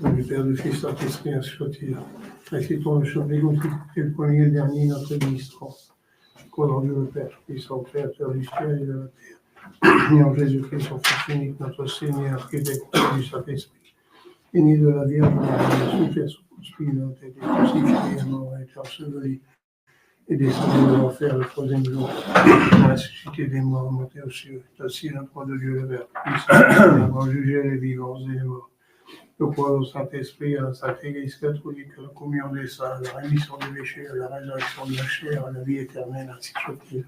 Du Père, du Fils, Saint-Esprit, ainsi soit-il. Récitons le chant des le premier et le dernier, notre ministrance. Crois en Dieu le Père, Tout-Puissant, Créateur du ciel et de la terre, et en Jésus-Christ, son Fils unique, notre Seigneur, qui est conçu du Saint-Esprit, et né de la Vierge Marie, souffert sous Ponce Pilate, a été crucifié, est mort, a été enseveli, et descendu de l'enfer le troisième jour, ressuscité des morts, monté aux cieux, est assis à la droite de Dieu le Père, Tout-Puissant, pour juger les vivants et les morts. Je crois au Saint-Esprit, à la Sainte Église catholique, à la communion des saints, à la rémission des péchés, à la résurrection de la chair, à la vie éternelle, ainsi soit-il.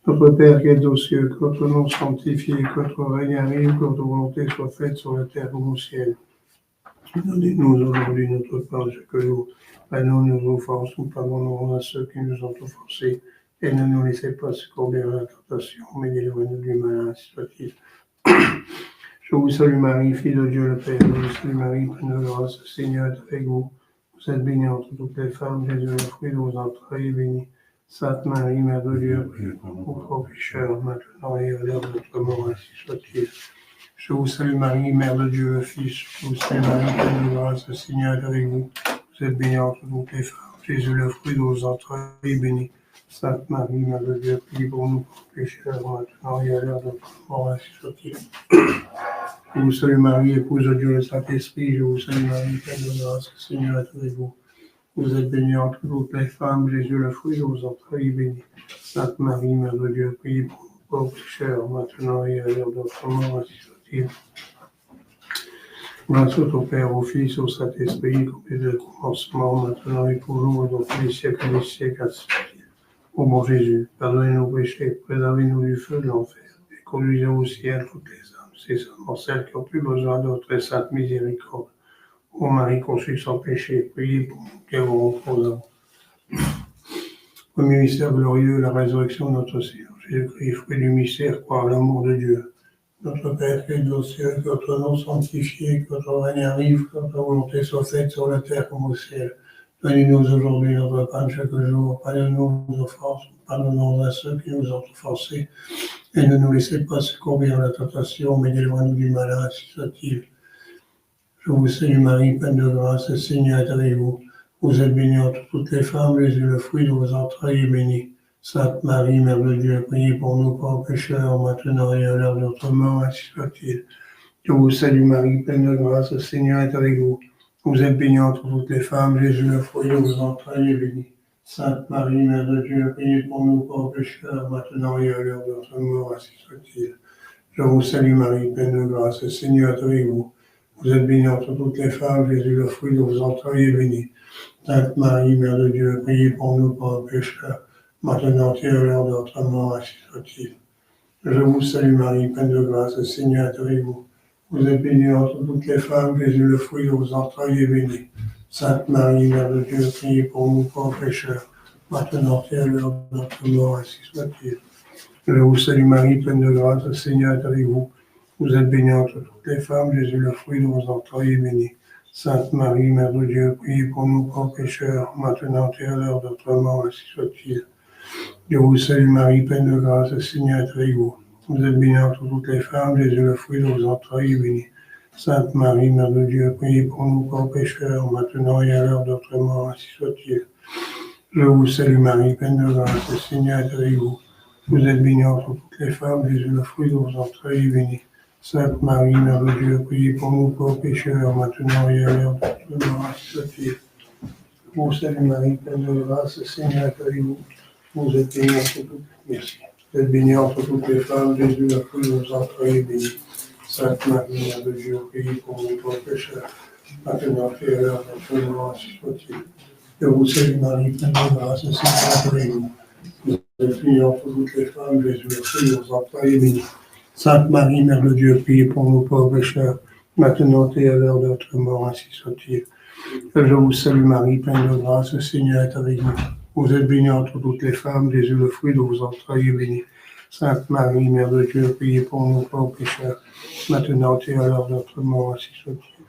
Notre Père qui es aux cieux, que votre nom soit sanctifié, que votre règne arrive, que votre volonté soit faite sur la terre comme au ciel. Donnez-nous aujourd'hui notre pain de chaque jour. Pardonnez nos offenses, nous pardonnons à ceux qui nous ont offensés. Et ne nous laissez pas succomber à la tentation, mais délivrez-nous du mal, ainsi soit-il. Je vous salue Marie, fille de Dieu le Père, je vous salue Marie, pleine de grâce, le Seigneur est avec vous. Vous êtes bénie entre toutes les femmes, Jésus, le fruit de vos entrailles, est béni. Sainte Marie, Mère de Dieu, priez pour nous pauvres pécheurs, maintenant et à l'heure de notre mort, ainsi soit-il. Je vous salue Marie, Mère de Dieu, le Fils, je vous salue Marie, pleine de grâce, le Seigneur est avec vous. Vous êtes bénie entre toutes les femmes, Jésus, le fruit de vos entrailles, est béni. Sainte Marie, Mère de Dieu, priez pour nous pauvres pécheurs, maintenant et à l'heure de notre mort, ainsi soit-il. Je vous salue Marie, épouse de Dieu le Saint-Esprit, je vous salue Marie, pleine de grâce, le Seigneur est avec vous. Vous êtes bénie entre toutes les femmes, Jésus, le fruit de vos entrailles, est béni. Sainte Marie, Mère de Dieu, priez pour nous pauvres pécheurs, maintenant et à l'heure de notre mort, ainsi soit-il. Grâce au Père, au Fils, au Saint-Esprit, comme il est au commencement, maintenant et toujours, et dans tous les siècles des siècles, ainsi soit-il. Ô mon Jésus, pardonnez nos péchés, préservez-nous du feu de l'enfer, et conduisez au ciel toutes les âmes, c'est seulement celles qui ont plus besoin de votre sainte miséricorde. Ô Marie conçue sans péché, priez pour nous qui avons recours à vous. Premier mystère glorieux, la résurrection de notre Seigneur Jésus-Christ, fruit du mystère, croire à l'amour de Dieu. Notre Père qui es aux cieux, que votre nom soit sanctifié, que votre règne arrive, que votre volonté soit faite sur la terre comme au ciel. Donnez-nous aujourd'hui notre pain de chaque jour, pardonnez-nous nos offenses, pardonnons à ceux qui nous ont offensés, et ne nous laissez pas succomber à la tentation, mais délivrez-nous du mal, ainsi soit-il. Je vous salue Marie, pleine de grâce, le Seigneur est avec vous. Vous êtes bénie entre toutes les femmes, Jésus, le fruit de vos entrailles, est béni. Sainte Marie, Mère de Dieu, priez pour nous pauvres pécheurs, maintenant et à l'heure de notre mort, ainsi soit-il. Je vous salue Marie, pleine de grâce, le Seigneur est avec vous. Vous êtes bénie entre toutes les femmes, Jésus, le fruit de vos entrailles, est béni. Sainte Marie, Mère de Dieu, priez pour nous pauvres pécheurs, maintenant et à l'heure de notre mort, ainsi soit-il. Je vous salue Marie, pleine de grâce, le Seigneur est avec vous. Vous êtes bénie entre toutes les femmes, Jésus, le fruit de vos entrailles, est béni. Sainte Marie, Mère de Dieu, priez pour nous pauvres pécheurs, maintenant et à l'heure de notre mort, ainsi soit-il. Je vous salue Marie, pleine de grâce, le Seigneur est avec vous. Vous êtes bénie entre toutes les femmes, Jésus, le fruit de vos entrailles, est béni. Sainte Marie, Mère de Dieu, priez pour nous pauvres pécheurs, maintenant et à l'heure de notre mort, ainsi soit-il. Je vous salue Marie, pleine de grâce, le Seigneur est avec vous. Vous êtes bénie entre toutes les femmes, Jésus, le fruit de vos entrailles, est béni. Sainte Marie, Mère de Dieu, priez pour nous pauvres pécheurs, maintenant et à l'heure de notre mort, ainsi soit-il. Je vous salue Marie, pleine de grâce, le Seigneur est avec vous. Vous êtes bénie entre toutes les femmes, Jésus, le fruit de vos entrailles, est béni. Sainte Marie, Mère de Dieu, priez pour nous pauvres pécheurs, maintenant et à l'heure de notre mort, ainsi soit-il. Je vous salue Marie, pleine de grâce, le Seigneur est avec vous. Vous êtes bénie entre toutes les femmes, Jésus, le fruit de vos entrailles, est béni. Sainte Marie, Mère de Dieu, priez pour nous pauvres pécheurs, maintenant et à l'heure de notre mort, ainsi soit-il. Je vous salue Marie, pleine de grâce, le Seigneur est avec vous. Vous êtes bénie entre toutes les Merci. Vous êtes bénie entre toutes les femmes, Jésus, le fruit de vos entrailles, est béni. Sainte Marie, Mère de Dieu, priez pour nous pauvres pécheurs, maintenant et à l'heure de notre mort, ainsi soit-il. Je vous salue Marie, pleine de grâce, le Seigneur est avec vous. Vous êtes bénie entre toutes les femmes, Jésus, le fruit de vos entrailles, est béni. Sainte Marie, Mère de Dieu, priez pour nous pauvres pécheurs, maintenant et à l'heure de notre mort, ainsi soit-il. Je vous salue Marie, pleine de grâce, le Seigneur est avec vous. Vous êtes bénie entre toutes les femmes, Jésus, le fruit de vos entrailles, est béni. Sainte Marie, Mère de Dieu, priez pour nous pauvres pécheurs, maintenant et à l'heure de notre mort, ainsi soit-il.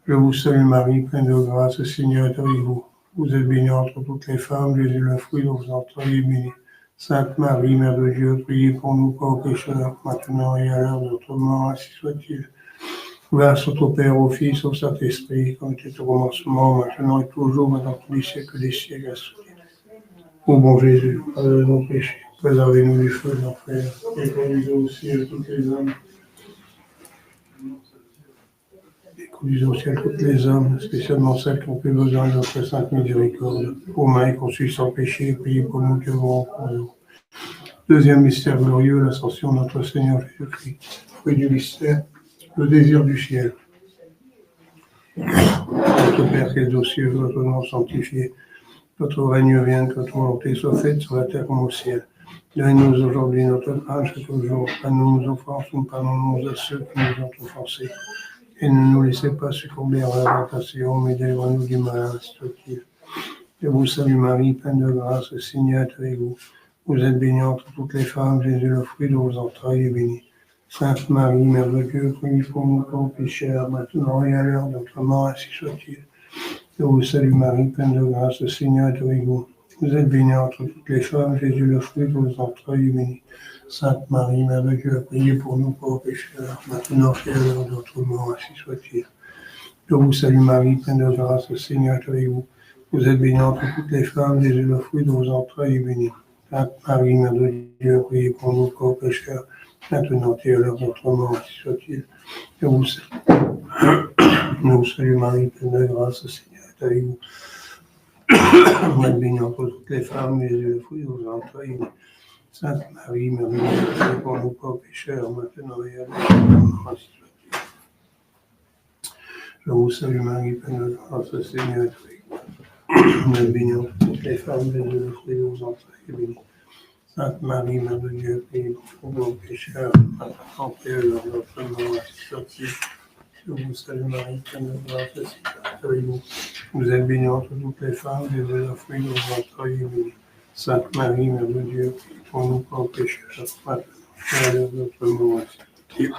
Je vous salue Marie, pleine de grâce, le Seigneur est avec vous. Vous êtes bénie entre toutes les femmes, Jésus, le fruit de vos entrailles, est béni. Sainte Marie, Mère de Dieu, priez pour nous pauvres pécheurs, maintenant et à l'heure de notre mort, ainsi soit-il. Gloire soit au Père, au Fils, au Saint-Esprit, comme était au commencement, maintenant et toujours, et dans tous les siècles des siècles. Ô bon Jésus, pardonnez nos péchés, préservez-nous du feu de l'enfer, et conduisez au ciel toutes les âmes. Et conduisez au ciel toutes les âmes, spécialement celles qui ont plus besoin de notre sainte miséricorde. Ô Marie conçue sans péché, priez pour nous qui avons pour nous. Deuxième mystère glorieux, l'ascension de notre Seigneur Jésus-Christ. Fruit du mystère, le désir du ciel. Notre Père qui es aux cieux, votre nom sanctifié. Votre règne vienne, que votre volonté soit faite sur la terre comme au ciel. Donnez-nous aujourd'hui notre pain chaque jour. Pardonnez nos offenses, nous pardonnons à ceux qui nous ont offensés. Et ne nous laissez pas succomber à la tentation, mais délivrez-nous du mal, soit-il. Je vous salue Marie, pleine de grâce, le Seigneur est avec vous. Vous êtes bénie entre toutes les femmes, Jésus, le fruit de vos entrailles, est béni. Sainte Marie, Mère de Dieu, priez pour nous pauvres pécheurs, maintenant et à l'heure de notre mort, ainsi soit-il. Je vous salue Marie, pleine de grâce, le Seigneur est avec vous. Vous êtes bénie entre toutes les femmes, Jésus, le fruit de vos entrailles, est béni. Sainte Marie, Mère de Dieu, priez pour nous pauvres pécheurs, maintenant et à l'heure de notre mort, ainsi soit-il. Je vous salue Marie, pleine de grâce, le Seigneur est avec vous. Vous êtes bénie entre toutes les femmes, Jésus, le fruit de vos entrailles, est béni. Sainte Marie, Mère de Dieu, priez pour nous pauvres pécheurs, maintenant et à l'heure de notre mort, ainsi soit-il. Je vous salue Marie, pleine de grâce, le Seigneur est avec vous. Vous êtes bénie entre toutes les femmes, Jésus, le fruit de vos entrailles, est béni. Sainte Marie, Mère de Dieu, priez pour nous pauvres pécheurs, maintenant et à l'heure de notre mort, ainsi soit-il. Je vous salue Marie, pleine de grâce, le Seigneur est avec vous. Vous êtes bénie entre toutes les femmes, Jésus, le fruit de vos entrailles, est béni. Sainte Marie, Mère de Dieu, priez pour nous pécheurs, maintenant et à l'heure de notre mort, ainsi soit-il. Je vous salue Marie, pleine de grâce, le Seigneur est avec vous. Vous êtes bénie entre toutes les femmes, Jésus, le fruit de vos entrailles, est béni. Sainte Marie, Mère de Dieu, priez pour nous pauvres pécheurs, maintenant et à l'heure de notre mort, ainsi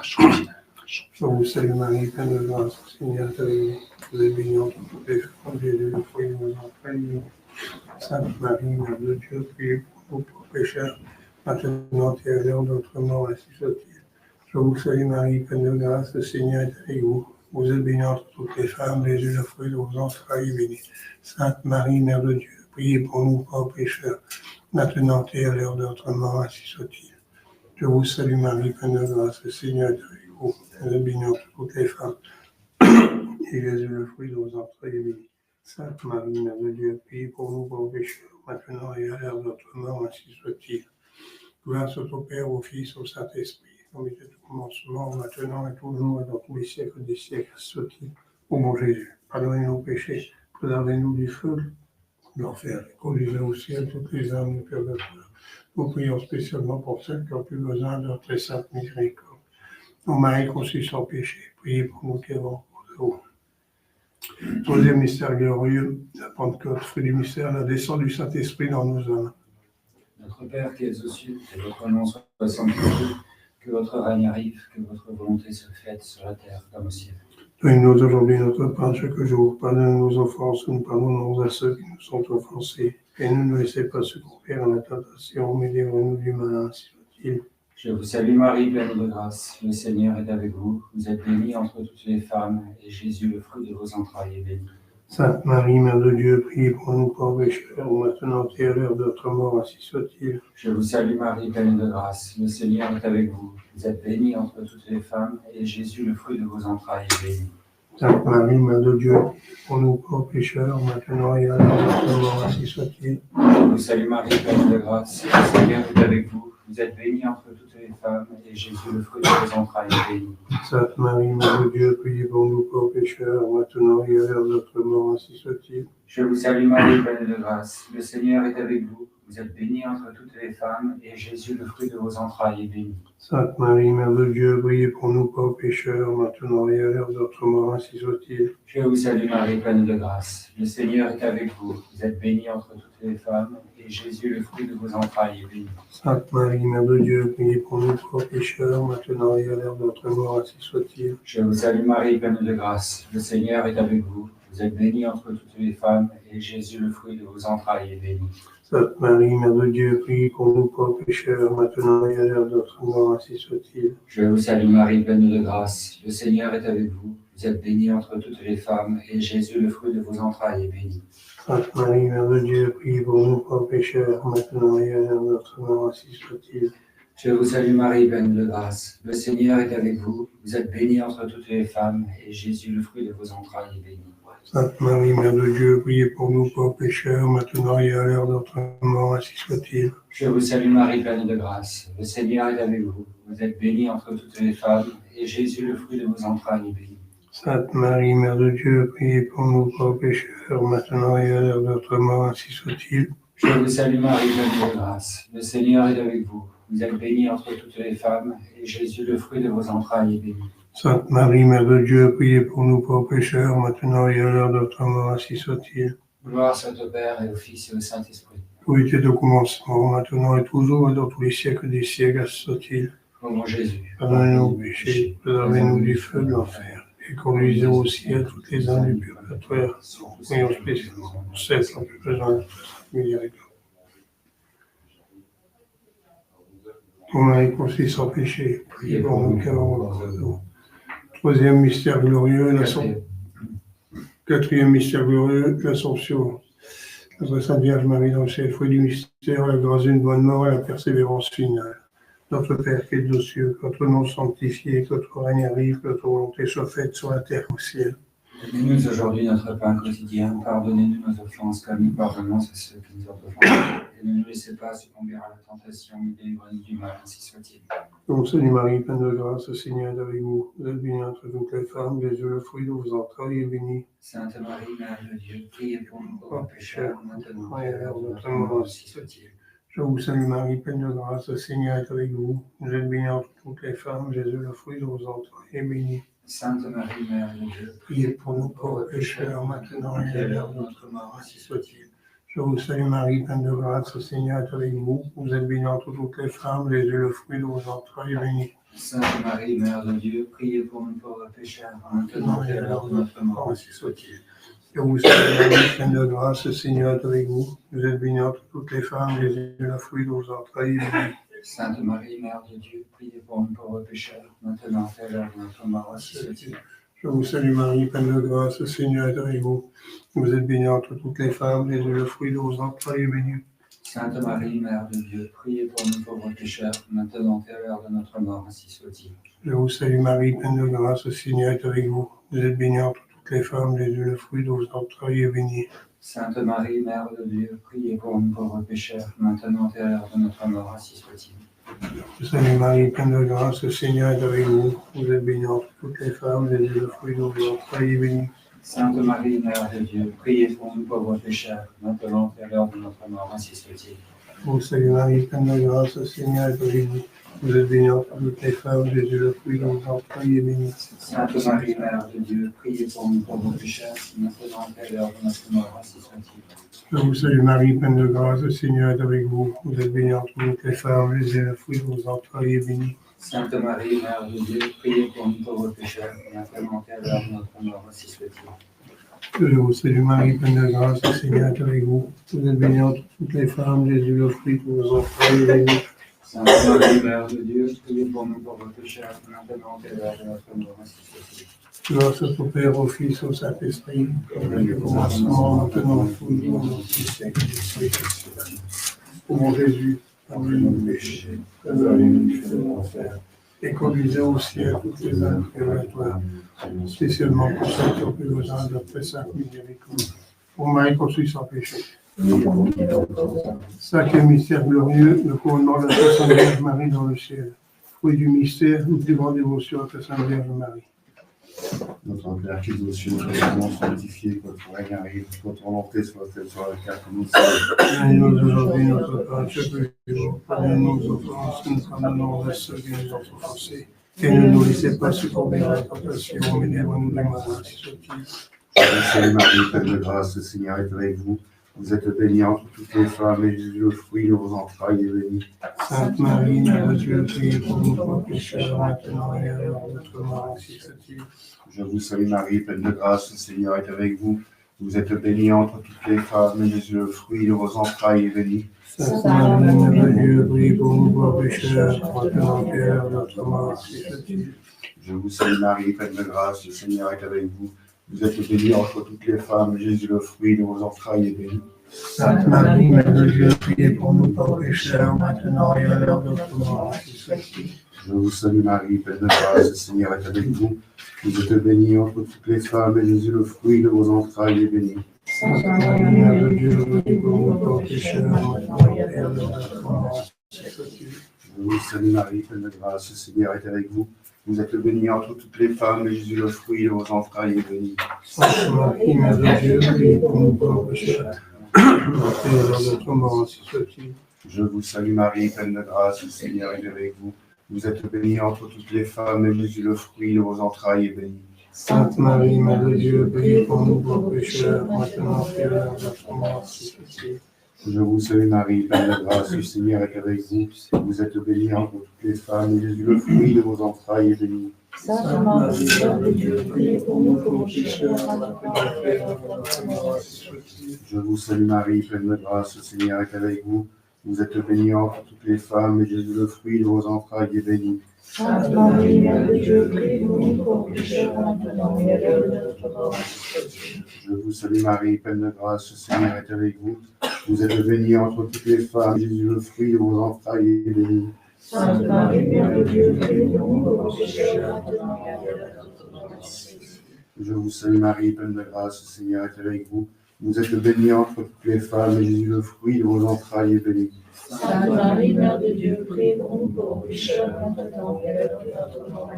soit-il. Je vous salue Marie, pleine de grâce, le Seigneur est avec vous. Vous êtes bénie entre toutes les femmes, Jésus, le fruit de vos entrailles, est béni. Sainte Marie, Mère de Dieu, priez pour nous pauvres pécheurs, maintenant et à l'heure de notre mort, ainsi soit-il. Je vous salue Marie, pleine de grâce, le Seigneur est avec vous. Vous êtes bénie entre toutes les femmes, Jésus, le fruit de vos entrailles, est béni. Sainte Marie, Mère de Dieu, priez pour nous pauvres pécheurs, maintenant et à l'heure de notre mort, ainsi soit-il. Je vous salue Marie, pleine de grâce, le Seigneur est avec vous. Vous êtes bénie entre toutes les femmes, et Jésus, le fruit de vos entrailles, est béni. Sainte Marie, Mère de Dieu, priez pour nous pauvres pécheurs, maintenant et à l'heure de notre mort, ainsi soit-il. Gloire soit au Père, au Fils, au Saint-Esprit, comme il était au commencement, maintenant et toujours, et dans tous les siècles des siècles, soit-il. Ô mon Jésus, pardonnez nos péchés, préservez-nous du feu de l'enfer, et conduisez au ciel toutes les âmes du purgatoire. Nous prions spécialement pour celles qui ont plus besoin de notre sainte miséricorde. Ô Marie conçue sans péché, priez pour nous qui avons pour vous. Troisième mystère glorieux, la Pentecôte, fruit du mystère, la descente du Saint-Esprit dans nos âmes. Notre Père qui es aux cieux, que votre nom soit sanctifié, que votre règne arrive, que votre volonté soit faite sur la terre comme au ciel. Donnez-nous aujourd'hui notre pain chaque jour. Pardonnez nos offenses, nous pardonnons à ceux qui nous sont offensés. Et ne nous laissez pas succomber à la tentation, mais délivrez-nous du mal, ainsi soit-il. Je vous salue Marie, pleine de grâce. Le Seigneur est avec vous. Vous êtes bénie entre toutes les femmes, et Jésus, le fruit de vos entrailles, est béni. Sainte Marie, Mère de Dieu, priez pour nous pauvres pécheurs, maintenant et à l'heure de notre mort, ainsi soit-il. Je vous salue Marie, pleine de grâce. Le Seigneur est avec vous. Vous êtes bénie entre toutes les femmes, et Jésus, le fruit de vos entrailles, est béni. Sainte Marie, Mère de Dieu, priez pour nous pauvres pécheurs, maintenant et à l'heure de notre mort, ainsi soit-il. Je vous salue Marie, pleine de grâce. Le Seigneur est avec vous. Vous êtes bénie entre toutes les femmes, et Jésus, le fruit de vos entrailles, est béni. Sainte Marie, Mère de Dieu, priez pour nous pauvres pécheurs, maintenant et à l'heure de notre mort, ainsi soit-il. Je vous salue Marie, pleine de grâce. Le Seigneur est avec vous. Vous êtes bénie entre toutes les femmes, et Jésus, le fruit de vos entrailles, est béni. Sainte Marie, Mère de Dieu, priez pour nous pauvres pécheurs, maintenant et à l'heure de notre mort, ainsi soit-il. Je vous salue Marie, pleine de grâce. Le Seigneur est avec vous. Vous êtes bénie entre toutes les femmes, et Jésus, le fruit de vos entrailles, est béni. Sainte Marie, Mère de Dieu, priez pour nous pauvres pécheurs, maintenant et à l'heure de notre mort, ainsi soit-il. Je vous salue Marie, pleine de grâce. Le Seigneur est avec vous. Vous êtes bénie entre toutes les femmes, et Jésus, le fruit de vos entrailles, est béni. Sainte Marie, Mère de Dieu, priez pour nous pauvres pécheurs, maintenant et à l'heure de notre mort, ainsi soit-il. Je vous salue Marie, pleine de grâce. Le Seigneur est avec vous. Vous êtes bénie entre toutes les femmes, et Jésus, le fruit de vos entrailles, est béni. Sainte Marie, Mère de Dieu, priez pour nous pauvres pécheurs, maintenant et à l'heure de notre mort, ainsi soit-il. Je vous salue Marie, pleine de grâce. Le Seigneur est avec vous. Vous êtes bénie entre toutes les femmes, et Jésus, le fruit de vos entrailles, est béni. Sainte Marie, Mère de Dieu, priez pour nous pauvres pécheurs, maintenant et à l'heure de notre mort, ainsi soit-il. Je vous salue Marie, pleine de grâce. Le Seigneur est avec vous. Vous êtes bénie entre toutes les femmes, et Jésus, le fruit de vos entrailles, est béni. Sainte Marie, Mère de Dieu, priez pour nous pauvres pécheurs, maintenant et à l'heure de notre mort, ainsi soit-il. Je vous salue Marie, pleine de grâce. Le Seigneur est avec vous. Vous êtes bénie entre toutes les femmes, et Jésus, le fruit de vos entrailles, est béni. Sainte Marie, Mère de Dieu, priez pour nous pauvres pécheurs, maintenant et à l'heure de notre mort, ainsi soit-il. Gloire soit au Père, et au Fils, et au Saint-Esprit. Où était au commencement, maintenant et toujours, et dans tous les siècles des siècles, ainsi soit-il. Ô mon Jésus, Pardonnez-nous nos péchés, préservez-nous du feu de l'enfer, et conduisez au ciel toutes les âmes du purgatoire, prions spécialement pour celles qui ont plus besoin de votre miséricorde. Ô Marie conçue sans péché, priez pour nous qui avons recours à vous. Troisième mystère glorieux, quatrième mystère glorieux, l'Assomption. Notre Sainte Vierge Marie dans le ciel, fruit du mystère, la grâce d'une bonne mort et la persévérance finale. Notre Père qui es aux cieux, que votre nom soit sanctifié, que votre règne arrive, que votre volonté soit faite sur la terre qu'au ciel. donnez-nous aujourd'hui notre pain quotidien. Pardonnez-nous nos offenses, comme nous pardonnons à ceux qui nous ont offensés. Et ne nous laissez pas succomber à la tentation, mais délivrez-nous du mal, ainsi soit-il. Ô Sainte Marie, pleine de grâce, le Seigneur est avec vous. Vous êtes bénie entre toutes les femmes, Jésus, le fruit de vos entrailles, est béni. Sainte Marie, Mère de Dieu, priez pour nous pauvres pécheurs, maintenant et Et à l'heure de notre mort, mort, ainsi soit-il. Je vous salue Marie, pleine de grâce, le Seigneur est avec vous. Vous êtes bénie entre toutes les femmes, Jésus, le fruit de vos entrailles, est béni. Sainte Marie, Mère de Dieu, Priez pour nous pauvres pécheurs, maintenant et à l'heure de notre mort, ainsi soit-il. Je vous salue Marie, pleine de grâce, le Seigneur est avec vous. Vous êtes bénie entre toutes les femmes, Jésus, le fruit de vos entrailles, est béni. Sainte Marie, Mère de Dieu, priez pour nous pauvres pécheurs, maintenant et à l'heure de notre mort, ainsi soit-il. Je vous salue Marie, pleine de grâce, le Seigneur est avec vous. Vous êtes bénie entre toutes les femmes, Jésus, le fruit de vos entrailles, est béni. Sainte Marie, Mère de Dieu, priez pour nous pauvres pécheurs, maintenant et à l'heure de notre mort, ainsi soit-il. Je vous salue Marie, pleine de grâce, le Seigneur est avec vous. Vous êtes bénie entre toutes les femmes, Jésus, le fruit de vos entrailles, est béni. Sainte Marie, Mère de Dieu, priez pour nous pauvres pécheurs, maintenant et à l'heure de notre mort, ainsi soit-il. Je vous salue Marie, pleine de grâce, le Seigneur est avec vous. Vous êtes bénie entre toutes les femmes, Jésus, le fruit de vos entrailles, est béni. Sainte Marie, Mère de Dieu, priez pour nous pauvres pécheurs, maintenant et à l'heure de notre mort, ainsi soit-il. Je vous salue Marie, pleine de grâce, le Seigneur est avec vous. Vous êtes bénie entre toutes les femmes, Jésus, le fruit de vos entrailles, est béni. Sainte Marie, Mère de Dieu, priez pour nous pauvres pécheurs, maintenant et à l'heure de notre mort, ainsi soit-il. Je vous salue Marie, pleine de grâce, le Seigneur est avec vous. Vous êtes bénie entre toutes les femmes, Jésus, le fruit de vos entrailles, est béni. Sainte Marie, Mère de Dieu, priez pour nous pauvres pécheurs, maintenant et à l'heure de notre mort, ainsi soit-il. Je vous salue Marie, pleine de grâce, le Seigneur est avec vous. Vous êtes bénie entre toutes les femmes, Jésus, le fruit de vos entrailles, est béni. Sainte Marie, Mère de Dieu, priez pour nous pauvres pécheurs, maintenant et à l'heure de notre mort, ainsi soit-il. Je vous salue Marie, pleine de grâce, le Seigneur est avec vous. Vous êtes bénie entre toutes les femmes, Jésus, le fruit de vos entrailles, est béni. Sainte Marie, Mère de Dieu, priez pour nous pauvres pécheurs, maintenant et à l'heure de notre mort, ainsi soit-il. Gloire soit au Père, au Fils, au Saint-Esprit, comme au commencement, maintenant, toujours, dans tous les siècles des siècles. Ô mon Jésus, pardonnez-nous nos péchés, préservez-nous du feu de l'enfer, et conduisez au ciel toutes les âmes purgatoires, spécialement pour ceux qui ont plus besoin de votre sainte miséricorde. Ô Marie conçue sans péché. Cinquième mystère glorieux, le couronnement de la Sainte Vierge Marie dans le ciel. Fruit du mystère, nous plus grande dévotion à la Sainte Vierge Marie. Notre Père qui est aux cieux, que votre nom soit sanctifié, que votre règne arrive, que votre volonté soit faite sur la terre comme au ciel. Donnez-nous aujourd'hui notre pain chaque jour. Pardonnez-nous nos offenses, nous pardonnons à ceux qui nous ont offensés. Et ne nous laissez pas succomber à la tentation, mais délivrez-nous du mal, ainsi soit-il. Je vous salue Marie, pleine de grâce, le Seigneur est avec vous. Vous êtes bénie entre toutes les femmes, et Jésus, le fruit de vos entrailles, est béni. Sainte Marie, Mère de Dieu, priez pour nous pauvres pécheurs, maintenant et à l'heure de notre mort, ainsi soit-il. Je vous salue Marie, pleine de grâce, le Seigneur est avec vous. Vous êtes bénie entre toutes les femmes, et Jésus, le fruit de vos entrailles, est béni. Sainte Marie, Mère de Dieu, prie pour nous pauvres pécheurs, maintenant et à l'heure de notre mort. Jésus. Je vous salue Marie, pleine de grâce, le Seigneur est avec vous. Vous êtes bénie entre toutes les femmes, et Jésus, le fruit de vos entrailles, est béni. Sainte Marie, Mère de Dieu, priez pour nous pauvres pécheurs, maintenant et à l'heure de notre mort. Jésus. Je vous salue Marie, pleine de grâce, le Seigneur est avec vous. Vous êtes bénie entre toutes les femmes, et Jésus, le fruit de vos entrailles, est béni. Sainte Marie, Mère de Dieu, priez pour nous pauvres pécheurs, maintenant et à l'heure de notre mort. Jésus. Je vous salue Marie, pleine de grâce, le Seigneur est avec vous. Vous êtes bénie entre toutes les femmes, et Jésus, le fruit de vos entrailles, est béni. Sainte Marie, Mère de Dieu, priez pour nous pauvres pécheurs, maintenant et à l'heure de notre mort. Jésus. Je vous salue Marie, pleine de grâce, le Seigneur est avec vous. Vous êtes bénie entre toutes les femmes, et Jésus, le fruit de vos entrailles, est béni. Sainte Marie, Mère de Dieu, priez pour nous pauvres pécheurs, maintenant et à l'heure de notre mort. Jésus. Je vous salue Marie, pleine de grâce, le Seigneur est avec vous. Vous êtes bénie entre toutes les femmes, et Jésus, le fruit de vos entrailles, est béni. Sainte Marie, Mère de Dieu, priez pour nous pauvres pécheurs, maintenant et à l'heure de notre mort. Je vous salue Marie, pleine de grâce, le Seigneur est avec vous. Vous êtes bénie entre toutes les femmes, et Jésus, le fruit de vos entrailles, est béni. Sainte Marie, Mère de Dieu, priez pour nous pauvres pécheurs, maintenant et à l'heure de notre mort. Je vous salue Marie, pleine de grâce, le Seigneur est avec vous. Vous êtes bénie entre toutes les femmes, Jésus, le fruit de vos entrailles, est béni. Sainte Marie, Mère de Dieu, priez pour nous pauvres pécheurs, maintenant et à l'heure de notre mort. Je vous salue Marie, pleine de grâce, le Seigneur est avec vous. Vous êtes bénie entre toutes les femmes, et Jésus, le fruit de vos entrailles, est béni. Sainte Marie, Mère de Dieu, priez pour nous pauvres pécheurs, maintenant et à l'heure de notre mort.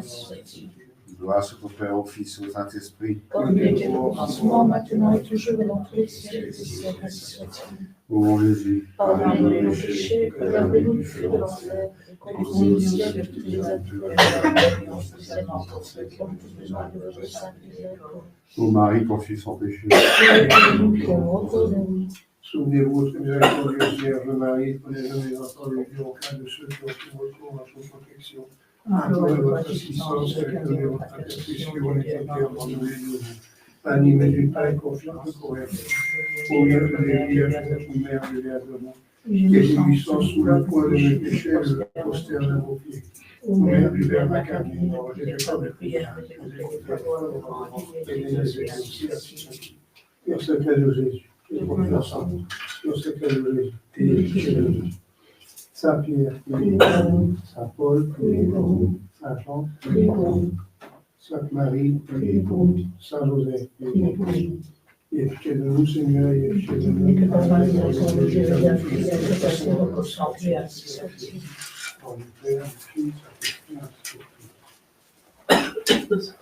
Gloire soit au Père, au Fils et au Saint-Esprit. Comme il était au commencement, maintenant et toujours, et dans tous les siècles des siècles. Ainsi soit-il. Ô mon Jésus, Pardonnez-nous nos péchés, préservez-nous du feu de l'enfer, et conduisez au ciel de tous les âmes, et en spécialement pour ceux qui ont le plus besoin de votre sainte miséricorde. ô Marie, conçue sans péché. Nous qui avons repos en nous. Souvenez-vous, très miséricordieuse Vierge Marie, prenez-nous les enfants de Dieu au cas de ceux qui ont tout recours à son protection. Implorez votre assistance et réclamez votre intercession et éternelle pour nous les nous. Animés d'une paix confiance correcte. Ô Vierge des Vierges, notre Mère de Vernement, et débuissant sous le poids de mes péchés, je me prosterne à vos pieds. Ô Mère du Verbe incarné, ne rejetez pas mes prières, mais écoutez et les exaucez. Sur ce secret de Jésus, et confiance en nous. Sur ce secret de Jésus, et pitié de nous. Saint Pierre, priez pour nous. Saint Paul, priez pour nous. Saint Jean, priez pour nous. Sainte Marie, priez pour nous. Saint Joseph, priez pour nous. Et pitié de nous, Seigneur, et pitié de nous. Et que par la miséricorde de Dieu, la fille, la passion, reconcentrée, ainsi soit-il. Pour le Père, le Fils, et le Saint-Esprit.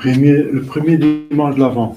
Le premier dimanche de l'Avent.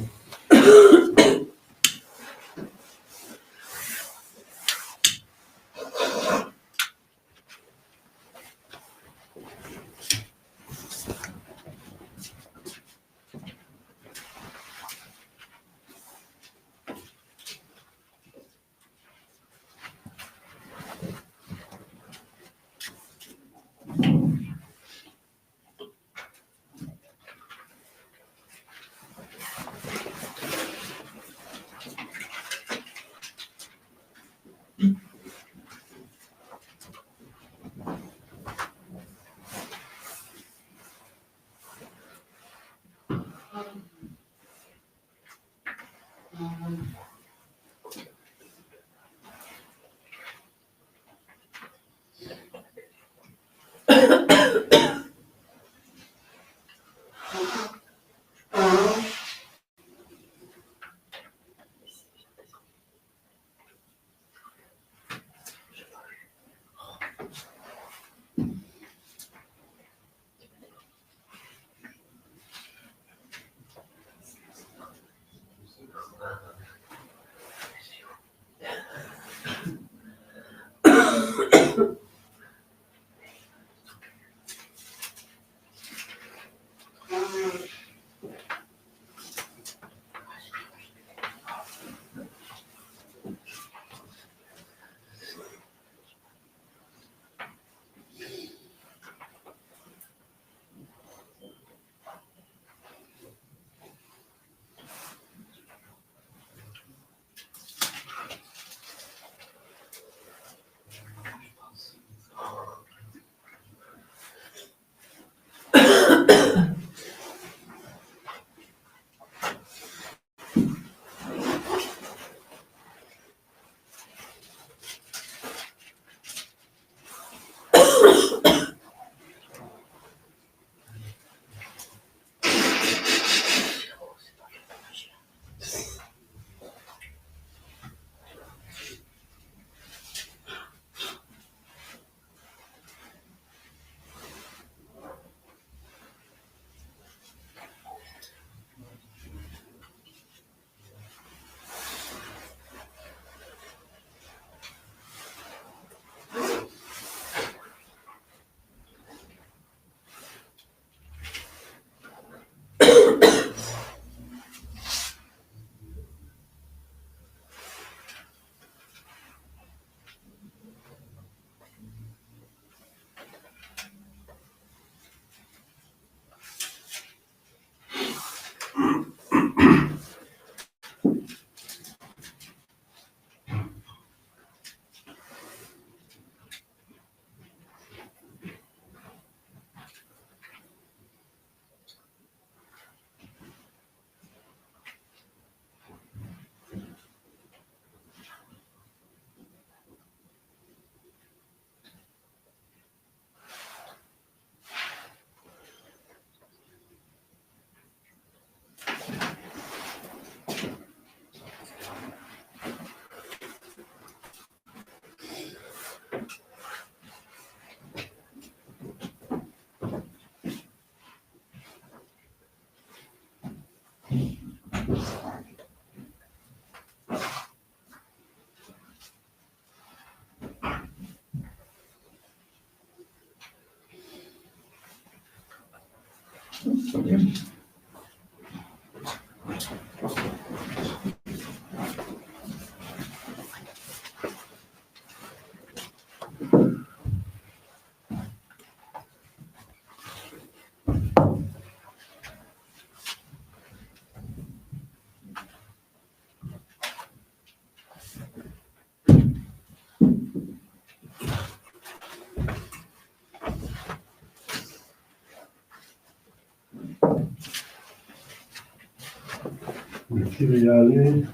Le Kyriale,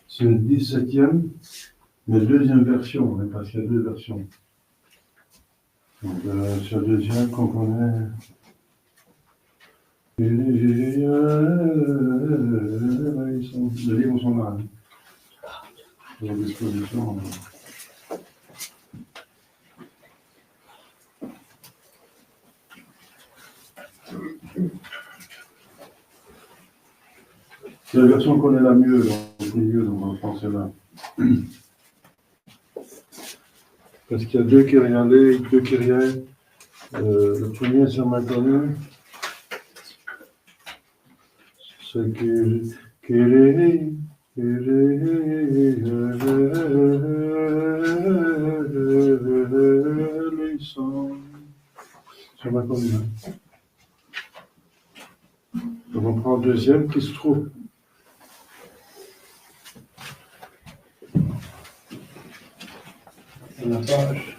c'est le 17e, mais deuxième version, hein, parce qu'il y a deux versions. Donc, c'est la deuxième qu'on connaît. Les livres sont là. Pour disposition. C'est la version qu'on est la mieux, dans le milieu, dans le français là. Parce qu'il y a deux Kyriale, deux Kyriales. Le premier, c'est maintenant. C'est Kyrie. C'est ma commune. Donc on prend le deuxième qui se trouve. À la page.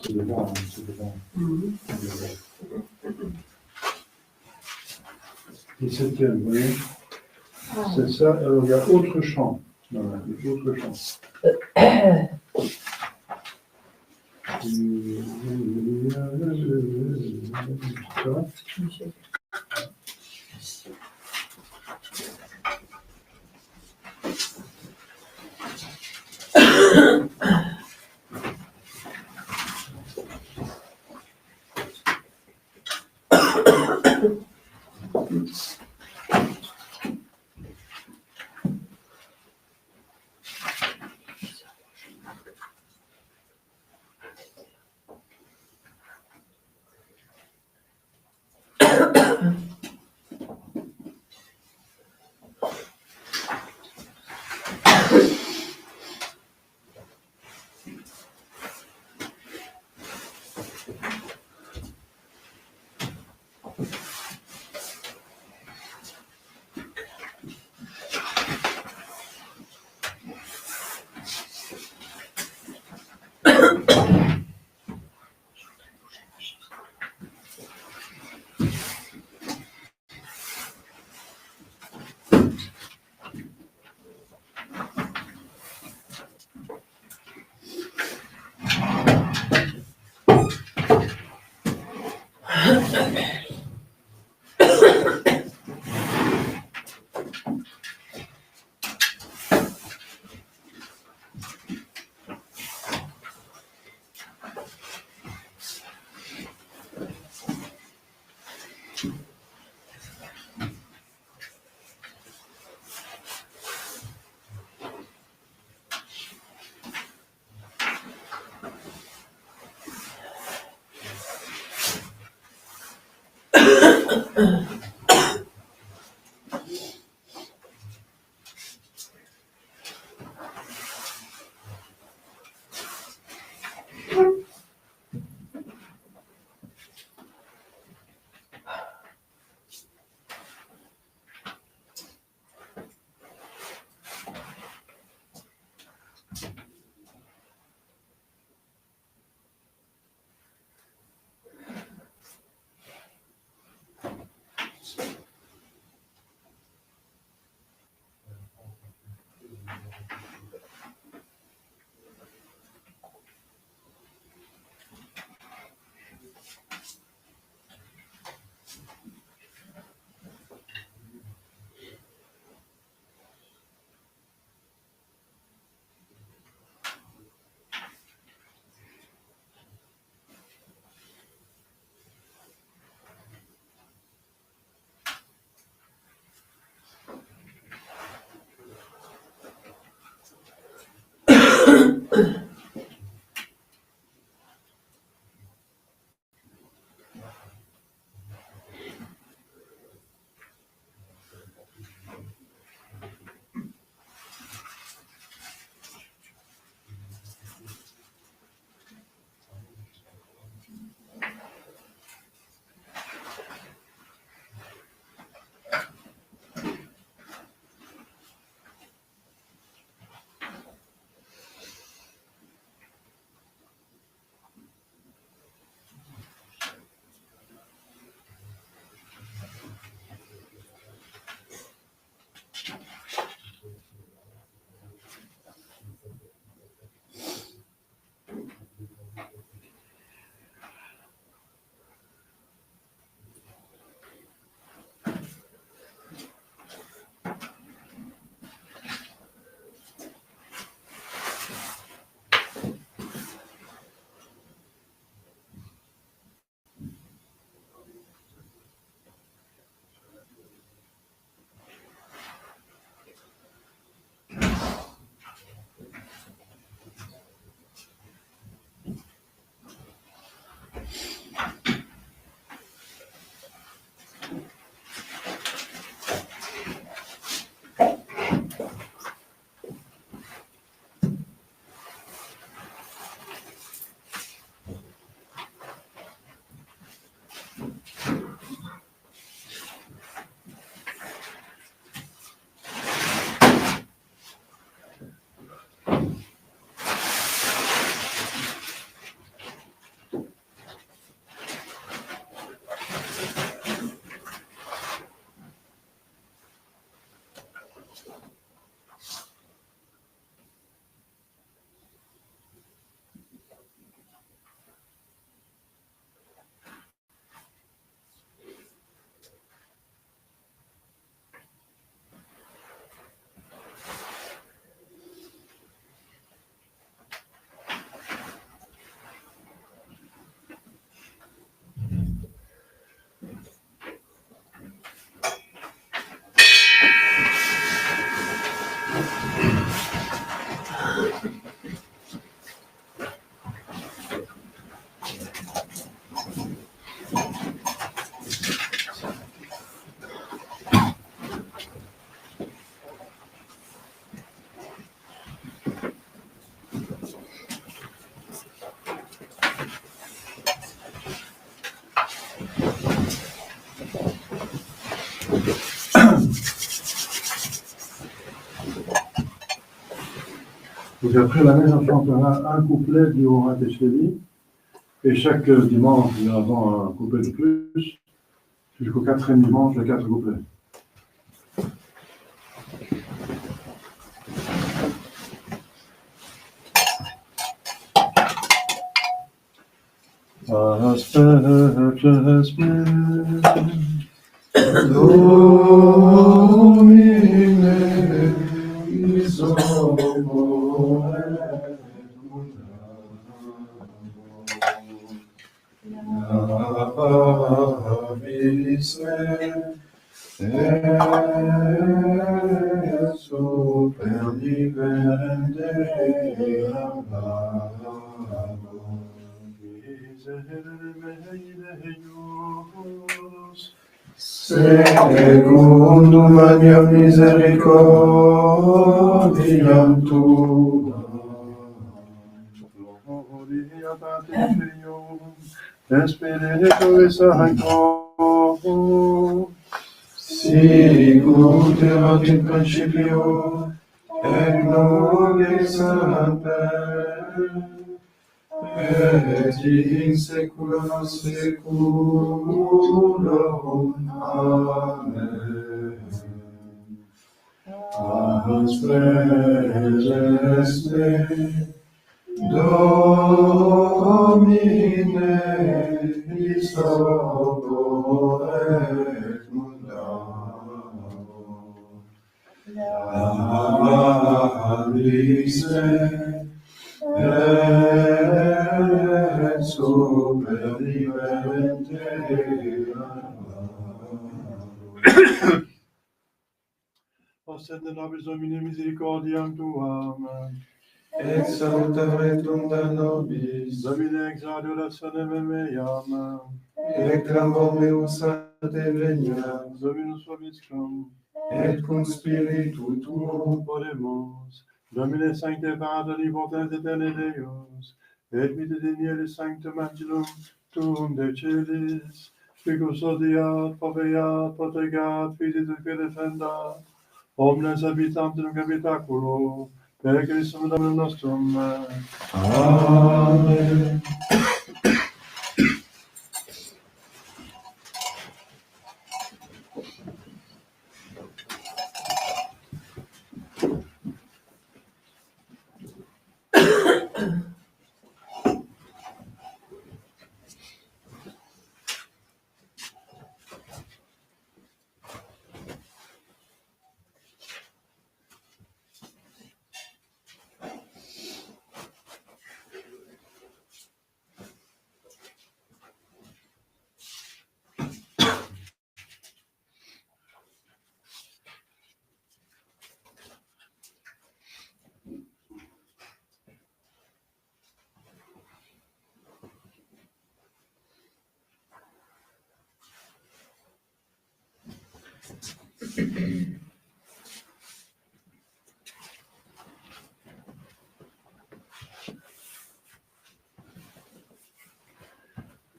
C'est devant, c'est devant. 17e, vous voyez? C'est ça, alors il y a autre chant. Voilà, il y a autre chant. Donc après la messe, on chantera un couplet du Ora te Celi, et chaque dimanche, nous avons un couplet de plus, jusqu'au 4e dimanche, les 4 couplets. Secundum magnam misericordiam tua. Gloria Patri Filio, Spiritus Sancto, Sicut erat in principio, et nunc et semper, et in saecula saeculorum. Amen. Aspereste Domine is et mundamo. Laudise et super vivente. Sende nobis Domine misericordiam tuam, Et salutaretum da nobis, Domine ex adorationem meam, et clamor meus ad venia, Dominus vobiscum, et cum spiritu tuo, oremus, Domine sancte Patri potens eterne Deus, et misericorde sanctum angelum tuum de celis, quicus odiat, poveat, protegat, fidis et defendat, omnes habitantes habitaculo, per Christum Dominum nostrum. Amen.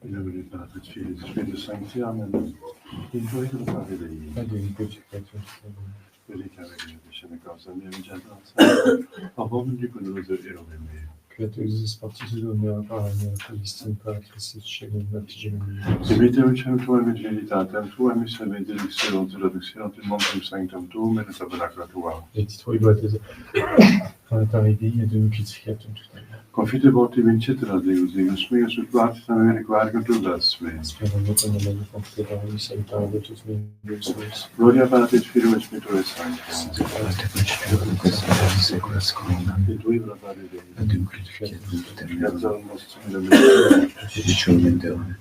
In nome del Padre, del Figlio e dello Spirito Santo. Amen. In voi lo Padre dei Predicare che dice le cose mie vigilanza, a voi di quello che ero in me. Creator sparticido parania, Christum Patris, Celum, Baptism. Imite cem tua virginitatem, tua missa benedictionem, traductionem, montum sanctum tuum, et tabernacula tua. Et titoi baptise, Panatari et de nucleatum tutam. Confite vorti vincitera Deus, Deus meus, ut platis amere quargum tu blasme. Speram votum nomen confiterum, salutare votus meus. Gloria Patri, Filio et Spiritus Sancto. Et tui, Padre Dei. Grazie nostro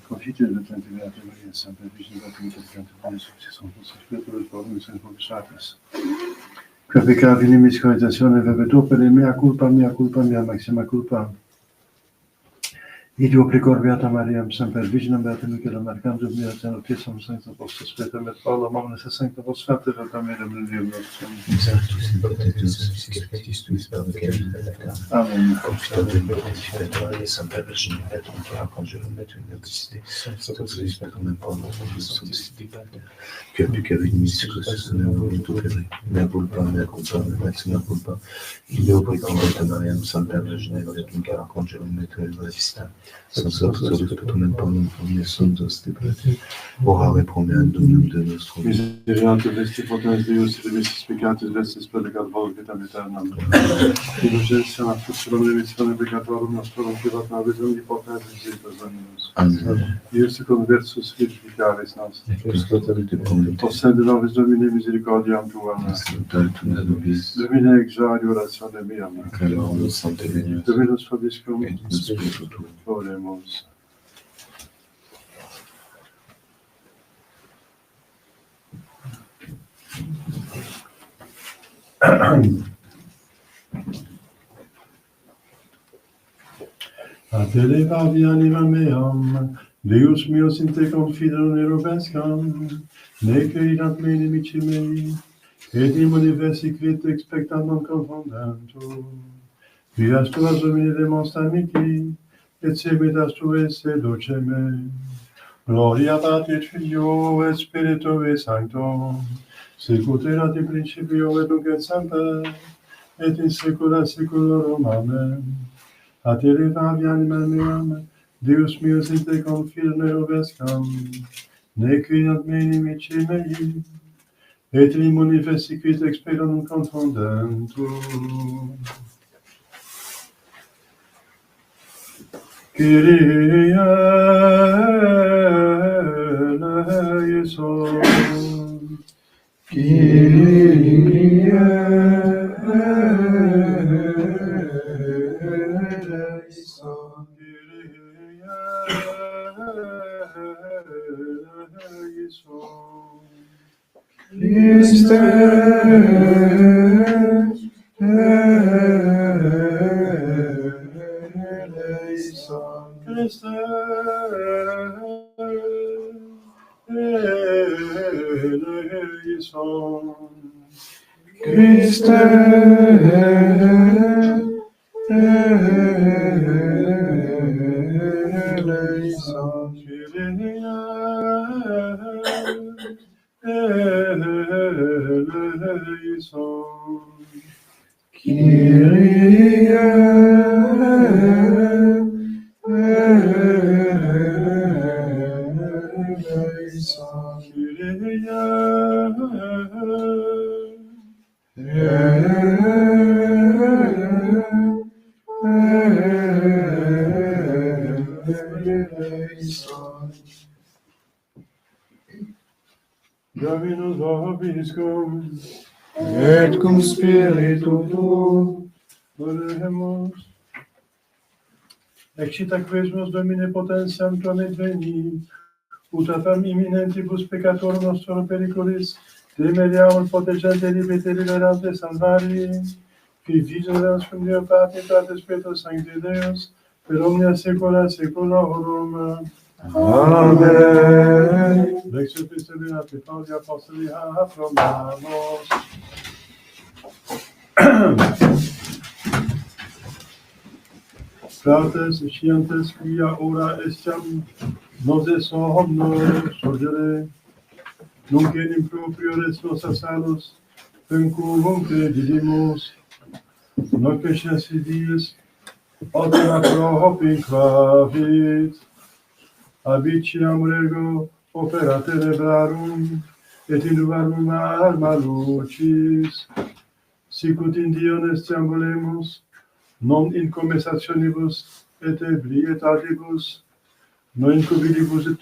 Confite de Tante Beate Maria, Santa Virgine Maria, Santa Successum, Spiritus Spiritus Sanctus. Que peccavi venimis comitatione, verbetur per mea culpa, maxima culpa. Idio precorviata Mariam, semper vigilem beatem Michael Marcandum, miatem piesam sancta vostra spretem et Paula omnes sancta vostra fate vertamerem Deum nostrum. Sanctus in potentis spiritus tuis perducem belleta. Amen. Confitatum in potentis spiritualis semper virgine vetum tua conjurum et in Christi. Sanctus spiritum in Paula omnes sanctificate. Que applicavi in Christus ne voluntu peri, mea culpa, mea culpa, mea culpa. Ilio precorviata Mariam, semper virgine vetum tua conjurum et in Christi. Sanctus spiritum in Paula omnes sanctificate. Orare pro mea Dominum de nostrum. Misericorde vesti potens Deus, et missis peccatis vestis purgat vos vitam aeternam. Indulgentia nostrum remissione peccatorum nostrum, privat nobis omnipotens Spiritus Dominus. Amen. Deus conversus vivificaris nos. Possede nobis Domine misericordiam tuam. Salutatum nobis. Domine exaudi orationem meam. Calorus Sancte Venius. Dominus vobiscum. Et in spiritu tuo. Oremus. Atelevavi anima meam, Deus meus in te confidum nerobescam, ne credant me nemici mei, et in universi crete expectant non confondentur. Vias tuas Domine demonstra mici, et semetas tue seduce me. Gloria Patri et Filio et Spiritui Sancto, sicut erat in principio et nunc et semper, et in saecula saeculorum. Amen. A te levavi anima meam, Deus meus in te confidum nerobescam, ne credant me nemici mei, et in manifesti quid expectant non confondentur. Kyrie eleison. Kyrie eleison. Christe eleison. Christe eleison. Christe eleison. Kyrie eleison. Dominus vobiscum, Et cum spiritu tuo. oremus. Excita quesumus Domine potentiam tuam et veni, ut apam imminentibus peccatorum nostrum periculis, te meliamur protegente libete liberante salvari, qui vigilas cum Deo Patri et Spiritus Sancti Deus, per omnia saecula saeculorum. Amen. Lexio Christi Beati Pauli Apostoli proclamamos. Frates, scientes, quia ora estiam noses omnes surgere, nunc in impropriores nostra salus, quum credidimus, nunc escensi dies, optima propinquavit, abiciam rego opera tenebrarum, et induvarum alma lucis, sicut in Dio nestiam volemus, non in conversationibus et ebrietadibus, non in covidibus et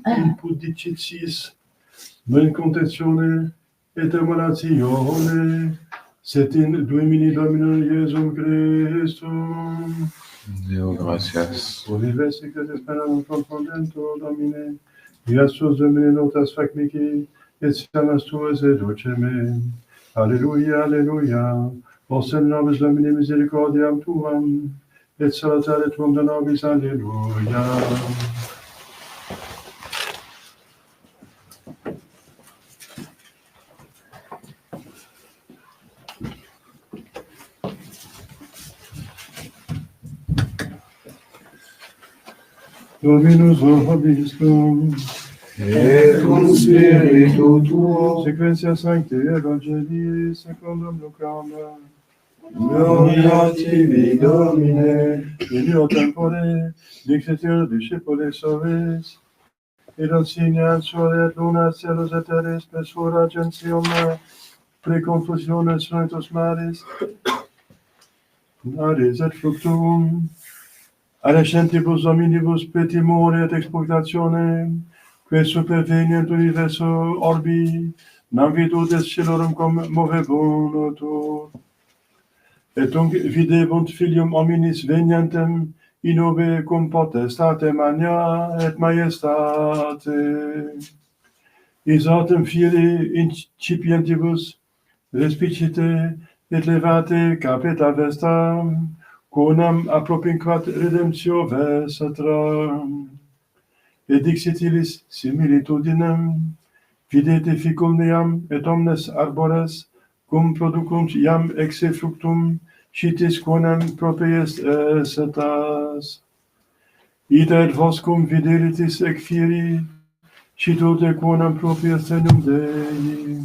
impudicitis, non in contentione et emulatione, sed in Domini Dominum Iesum Christum. Deo gratias. Universi que esperam confondentur, Domine, vias tuas Domine notas fac mici, et sanas tuas educe me. Alleluia, alleluia. Possem nobis Domine misericordiam tuam, et salutare tuum de nobis, alleluia. Dominus vobiscum, Et cum spiritu tuo, sequentia Sancti Evangelii secundum Lucam, gloria tibi, Domine, in io tempore, dictitur discipulis Sovis, et insignia sole et luna cielos et terres spessura gentium, preconfusione sonitus maris, aris et fructum, adescentibus hominibus petimore et expectatione, que supervenient universo orbi, nam virtutes celorum movebunt, et tunc videbunt filium hominis veniantem, in obe cum potestate magna et majestate. Isatem fieri incipientibus respicite et levate capita vestam, quonam appropinquat redemptio vestra. Et dixit illis similitudinem, videte ficulneam et omnes arbores, cum producunt iam exe fructum, scitis quonem propies essetas. Ita et vos cum videritis ec fieri, scitote quonem propies tenum Dei.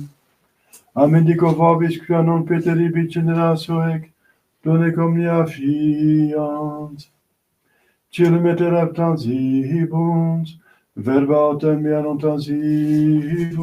Amen dico vobis, quia non peteribi generatio ec, donec omnia fiant. Cielum et terra transibunt, verba autem mea non transibunt.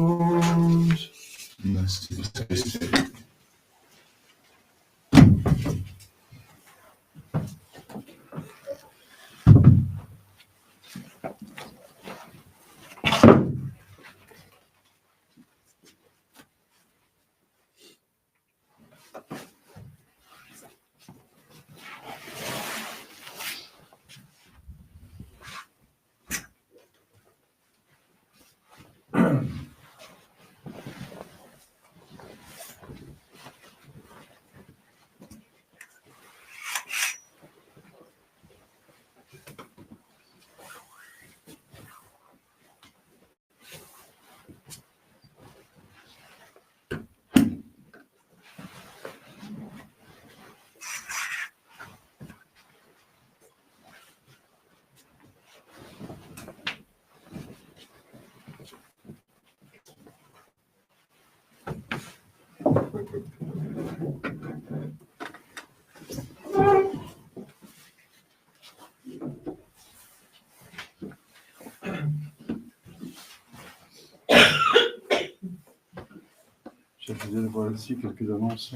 Je faisais voir ici quelques annonces.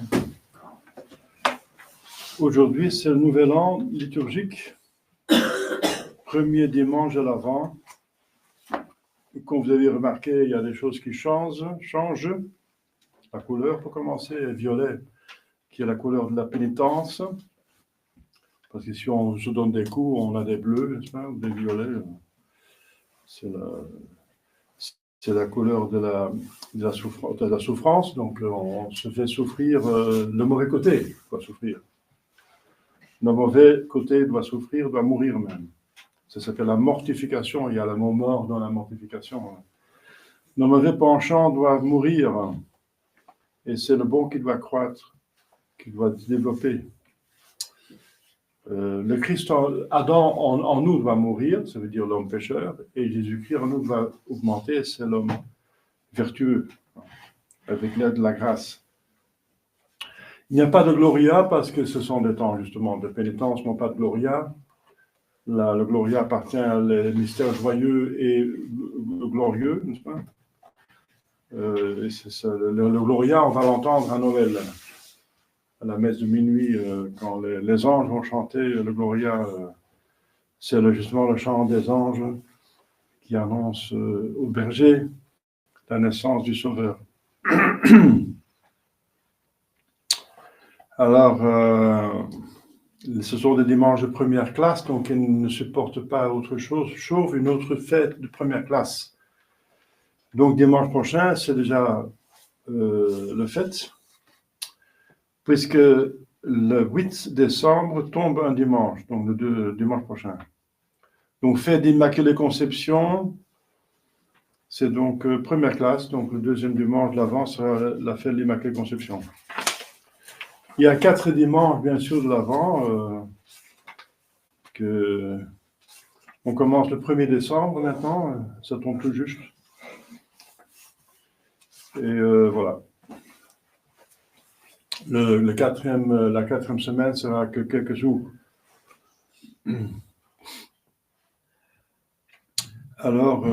Aujourd'hui, c'est le nouvel an liturgique, premier dimanche de l'Avent. Comme vous avez remarqué, il y a des choses qui changent. La couleur, pour commencer, est violet, qui est la couleur de la pénitence. Parce que si on se donne des coups, on a des bleus, n'est-ce pas, ou des violets. C'est la couleur de la souffrance, donc on se fait souffrir le mauvais côté, doit souffrir. Le mauvais côté doit souffrir, doit mourir même. Ça s'appelle la mortification, il y a le mot mort dans la mortification. Le mauvais penchant doit mourir, et c'est le bon qui doit croître, qui doit se développer. Le Christ, Adam en nous doit mourir, ça veut dire l'homme pécheur, et Jésus-Christ en nous doit augmenter, c'est l'homme vertueux, avec l'aide de la grâce. Il n'y a pas de gloria parce que ce sont des temps justement de pénitence, non pas de gloria. Le gloria appartient à les mystères joyeux et glorieux, n'est-ce pas? Le gloria, on va l'entendre à Noël. À la messe de minuit, quand les anges vont chanter le Gloria, c'est justement le chant des anges qui annonce au berger la naissance du Sauveur. Alors, ce sont des dimanches de première classe, donc ils ne supportent pas autre chose, sauf une autre fête de première classe. Donc dimanche prochain, c'est déjà le fête. Puisque le 8 décembre tombe un dimanche, donc le dimanche prochain. Donc, fête d'Immaculée Conception, c'est donc première classe, donc le deuxième dimanche de l'Avent sera la fête de l'Immaculée Conception. Il y a 4 dimanches, bien sûr, de l'Avent, on commence le 1er décembre maintenant, ça tombe tout juste. Et voilà. La quatrième semaine sera que quelques jours. Alors,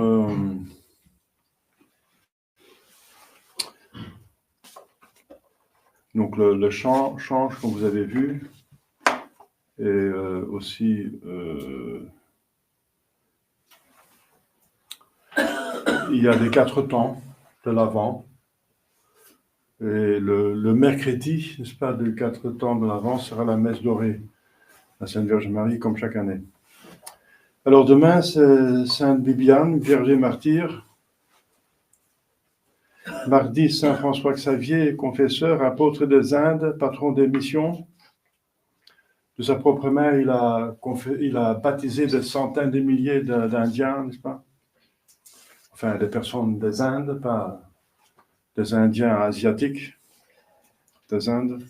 donc le chant change, comme vous avez vu, et aussi il y a les 4 temps de l'Avent. Et le mercredi, n'est-ce pas, des 4 temps de l'Avent sera la messe dorée, la Sainte Vierge Marie, comme chaque année. Alors demain, c'est Sainte Bibiane, Vierge et martyre. Mardi, Saint François Xavier, confesseur, apôtre des Indes, patron des missions. De sa propre main, il a baptisé des centaines de milliers d'Indiens, n'est-ce pas? Enfin, des personnes des Indes, pas des Indiens asiatiques, des Indes.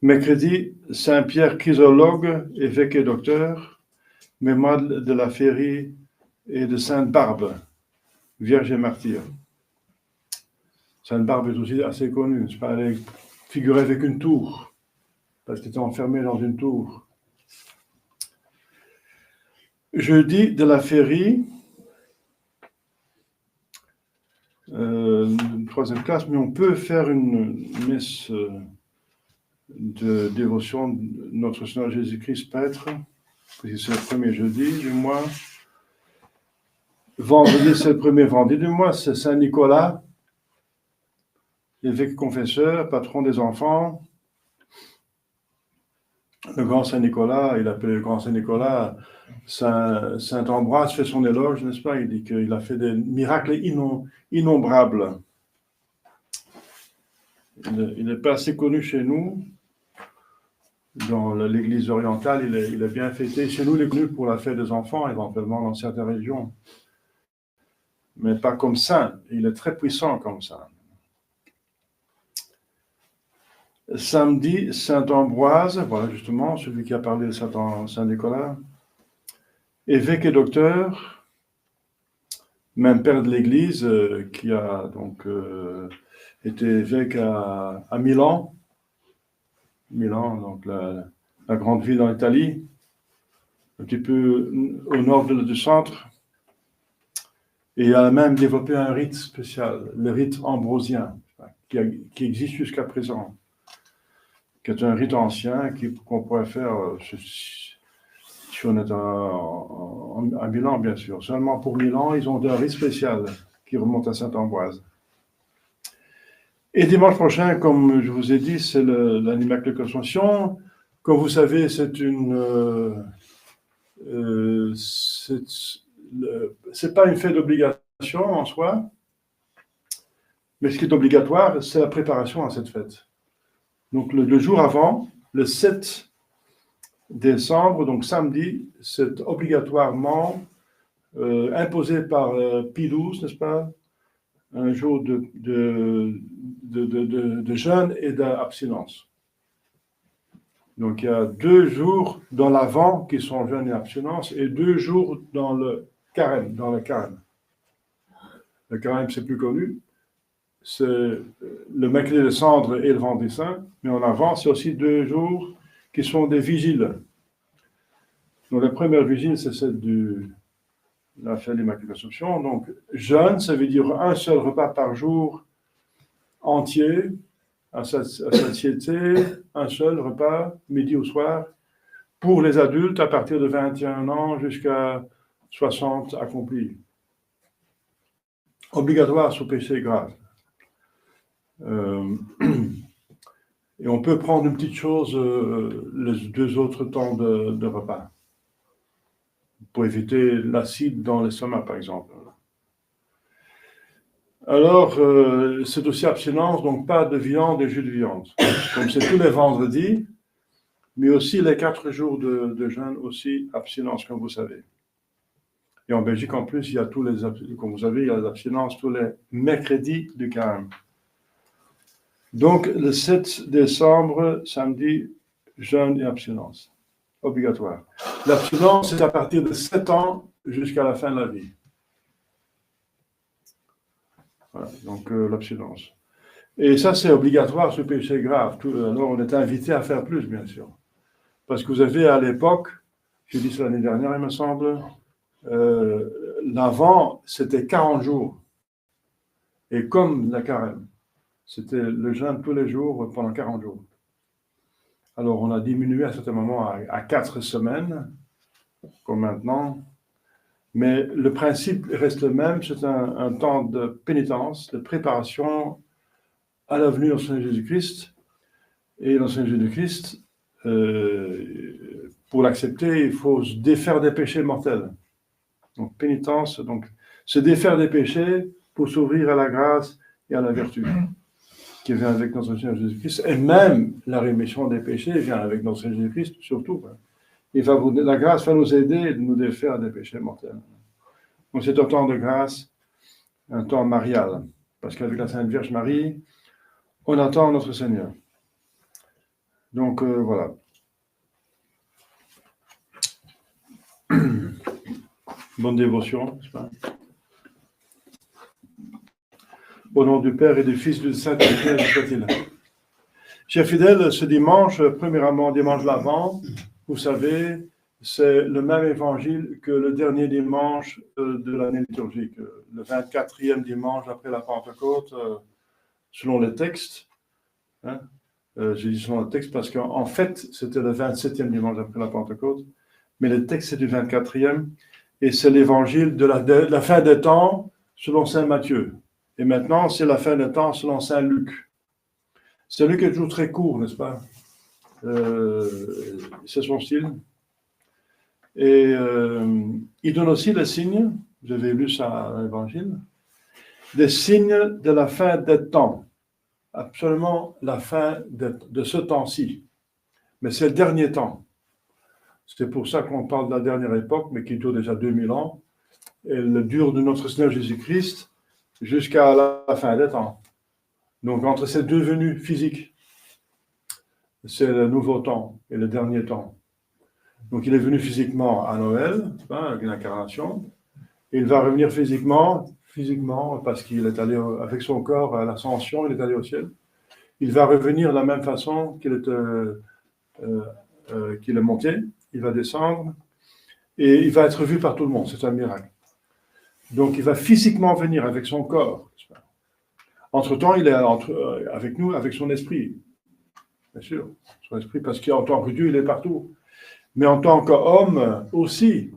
Mercredi, Saint Pierre Chrysologue, évêque et docteur, mémoire de la Féerie et de Sainte Barbe, Vierge et martyre. Sainte Barbe est aussi assez connue, n'est-ce pas? Elle est figurée avec une tour, parce qu'elle était enfermée dans une tour. Jeudi de la Féerie, troisième classe, mais on peut faire une messe de dévotion de notre Seigneur Jésus-Christ Prêtre, parce que c'est le premier jeudi du mois. Vendredi, c'est le premier vendredi du mois, c'est Saint Nicolas, évêque confesseur, patron des enfants. Le grand Saint Nicolas, il appelle le grand Saint Nicolas, Saint Ambroise fait son éloge, n'est-ce pas? Il dit qu'il a fait des miracles innombrables. Il n'est pas assez connu chez nous. Dans l'église orientale, il est bien fêté. Chez nous, il est connu pour la fête des enfants, éventuellement dans certaines régions. Mais pas comme saint. Il est très puissant comme saint. Samedi, Saint Ambroise, voilà justement, celui qui a parlé de Saint Nicolas. Évêque et docteur, même père de l'Église, qui a donc été évêque à Milan. Milan, donc la grande ville en Italie, un petit peu au nord du centre. Et il a même développé un rite spécial, le rite ambrosien, qui existe jusqu'à présent, qui est un rite ancien qu'on pourrait faire si on est à Milan, bien sûr. Seulement pour Milan, ils ont un rite spécial qui remonte à Saint-Ambroise. Et dimanche prochain, comme je vous ai dit, c'est l'Immaculée Conception. Comme vous savez, c'est pas une fête d'obligation en soi, mais ce qui est obligatoire, c'est la préparation à cette fête. Donc le jour avant, le 7 décembre, donc samedi, c'est obligatoirement imposé par Pie XII, n'est-ce pas? Un jour de jeûne et d'abstinence. Donc il y a 2 jours dans l'Avent qui sont jeûne et abstinence et 2 jours dans le carême. Le carême, c'est plus connu. C'est le mercredi de Cendre et le vendredi saint, mais en Avant, c'est aussi 2 jours qui sont des vigiles. Donc la première vigile, c'est celle de la fête de l'Immaculée Conception. Donc jeûne, ça veut dire un seul repas par jour entier, à satiété, un seul repas, midi ou soir, pour les adultes à partir de 21 ans jusqu'à 60 accomplis. Obligatoire sous péché grave. Et on peut prendre une petite chose les 2 autres temps de repas, pour éviter l'acide dans l'estomac, par exemple. Alors, c'est aussi abstinence, donc pas de viande et jus de viande. Comme c'est tous les vendredis, mais aussi les 4 jours de jeûne, aussi abstinence, comme vous savez. Et en Belgique, en plus, il y a comme vous savez, il y a les abstinences tous les mercredis du carême. Donc, le 7 décembre, samedi, jeûne et abstinence. Obligatoire. L'abstinence, c'est à partir de 7 ans jusqu'à la fin de la vie. Voilà, donc l'abstinence. Et ça, c'est obligatoire, ce péché grave. Alors, on est invité à faire plus, bien sûr. Parce que vous avez à l'époque, j'ai dit ça l'année dernière, il me semble, l'avant, c'était 40 jours. Et comme la carême, c'était le jeûne tous les jours pendant 40 jours. Alors, on a diminué à un certain moment à 4 semaines, comme maintenant. Mais le principe reste le même, c'est un temps de pénitence, de préparation à la venue du Seigneur Jésus-Christ. Et le Seigneur Jésus-Christ, pour l'accepter, il faut se défaire des péchés mortels. Donc, pénitence, donc se défaire des péchés pour s'ouvrir à la grâce et à la vertu qui vient avec notre Seigneur Jésus-Christ. Et même la rémission des péchés vient avec notre Seigneur Jésus-Christ, surtout. La grâce va nous aider de nous défaire des péchés mortels. Donc, c'est un temps de grâce, un temps marial. Parce qu'avec la Sainte Vierge Marie, on attend notre Seigneur. Donc, voilà. Bonne dévotion, n'est-ce pas? Au nom du Père et du Fils et du Saint-Esprit, soit-il. Chers fidèles, ce dimanche, premièrement, dimanche l'Avent, vous savez, c'est le même évangile que le dernier dimanche de l'année liturgique, le 24e dimanche après la Pentecôte, selon les textes. Hein? J'ai dit selon le texte parce qu'en fait, c'était le 27e dimanche après la Pentecôte, mais le texte, c'est du 24e, et c'est l'évangile de la fin des temps selon saint Matthieu. Et maintenant, c'est la fin des temps selon saint Luc. Saint Luc est toujours très court, n'est-ce pas? C'est son style. Et il donne aussi les signes, vous avez lu ça dans l'Évangile, des signes de la fin des temps. Absolument la fin de ce temps-ci. Mais c'est le dernier temps. C'est pour ça qu'on parle de la dernière époque, mais qui dure déjà 2000 ans. Elle dure de notre Seigneur Jésus-Christ jusqu'à la fin des temps. Donc entre ces deux venues physiques, c'est le nouveau temps et le dernier temps. Donc il est venu physiquement à Noël, avec l'incarnation. Il va revenir physiquement parce qu'il est allé avec son corps à l'ascension, il est allé au ciel. Il va revenir de la même façon qu'il est monté. Il va descendre et il va être vu par tout le monde. C'est un miracle. Donc il va physiquement venir avec son corps. Entre-temps, il est avec nous, avec son esprit. Bien sûr, son esprit, parce qu'en tant que Dieu, il est partout. Mais en tant qu'homme aussi,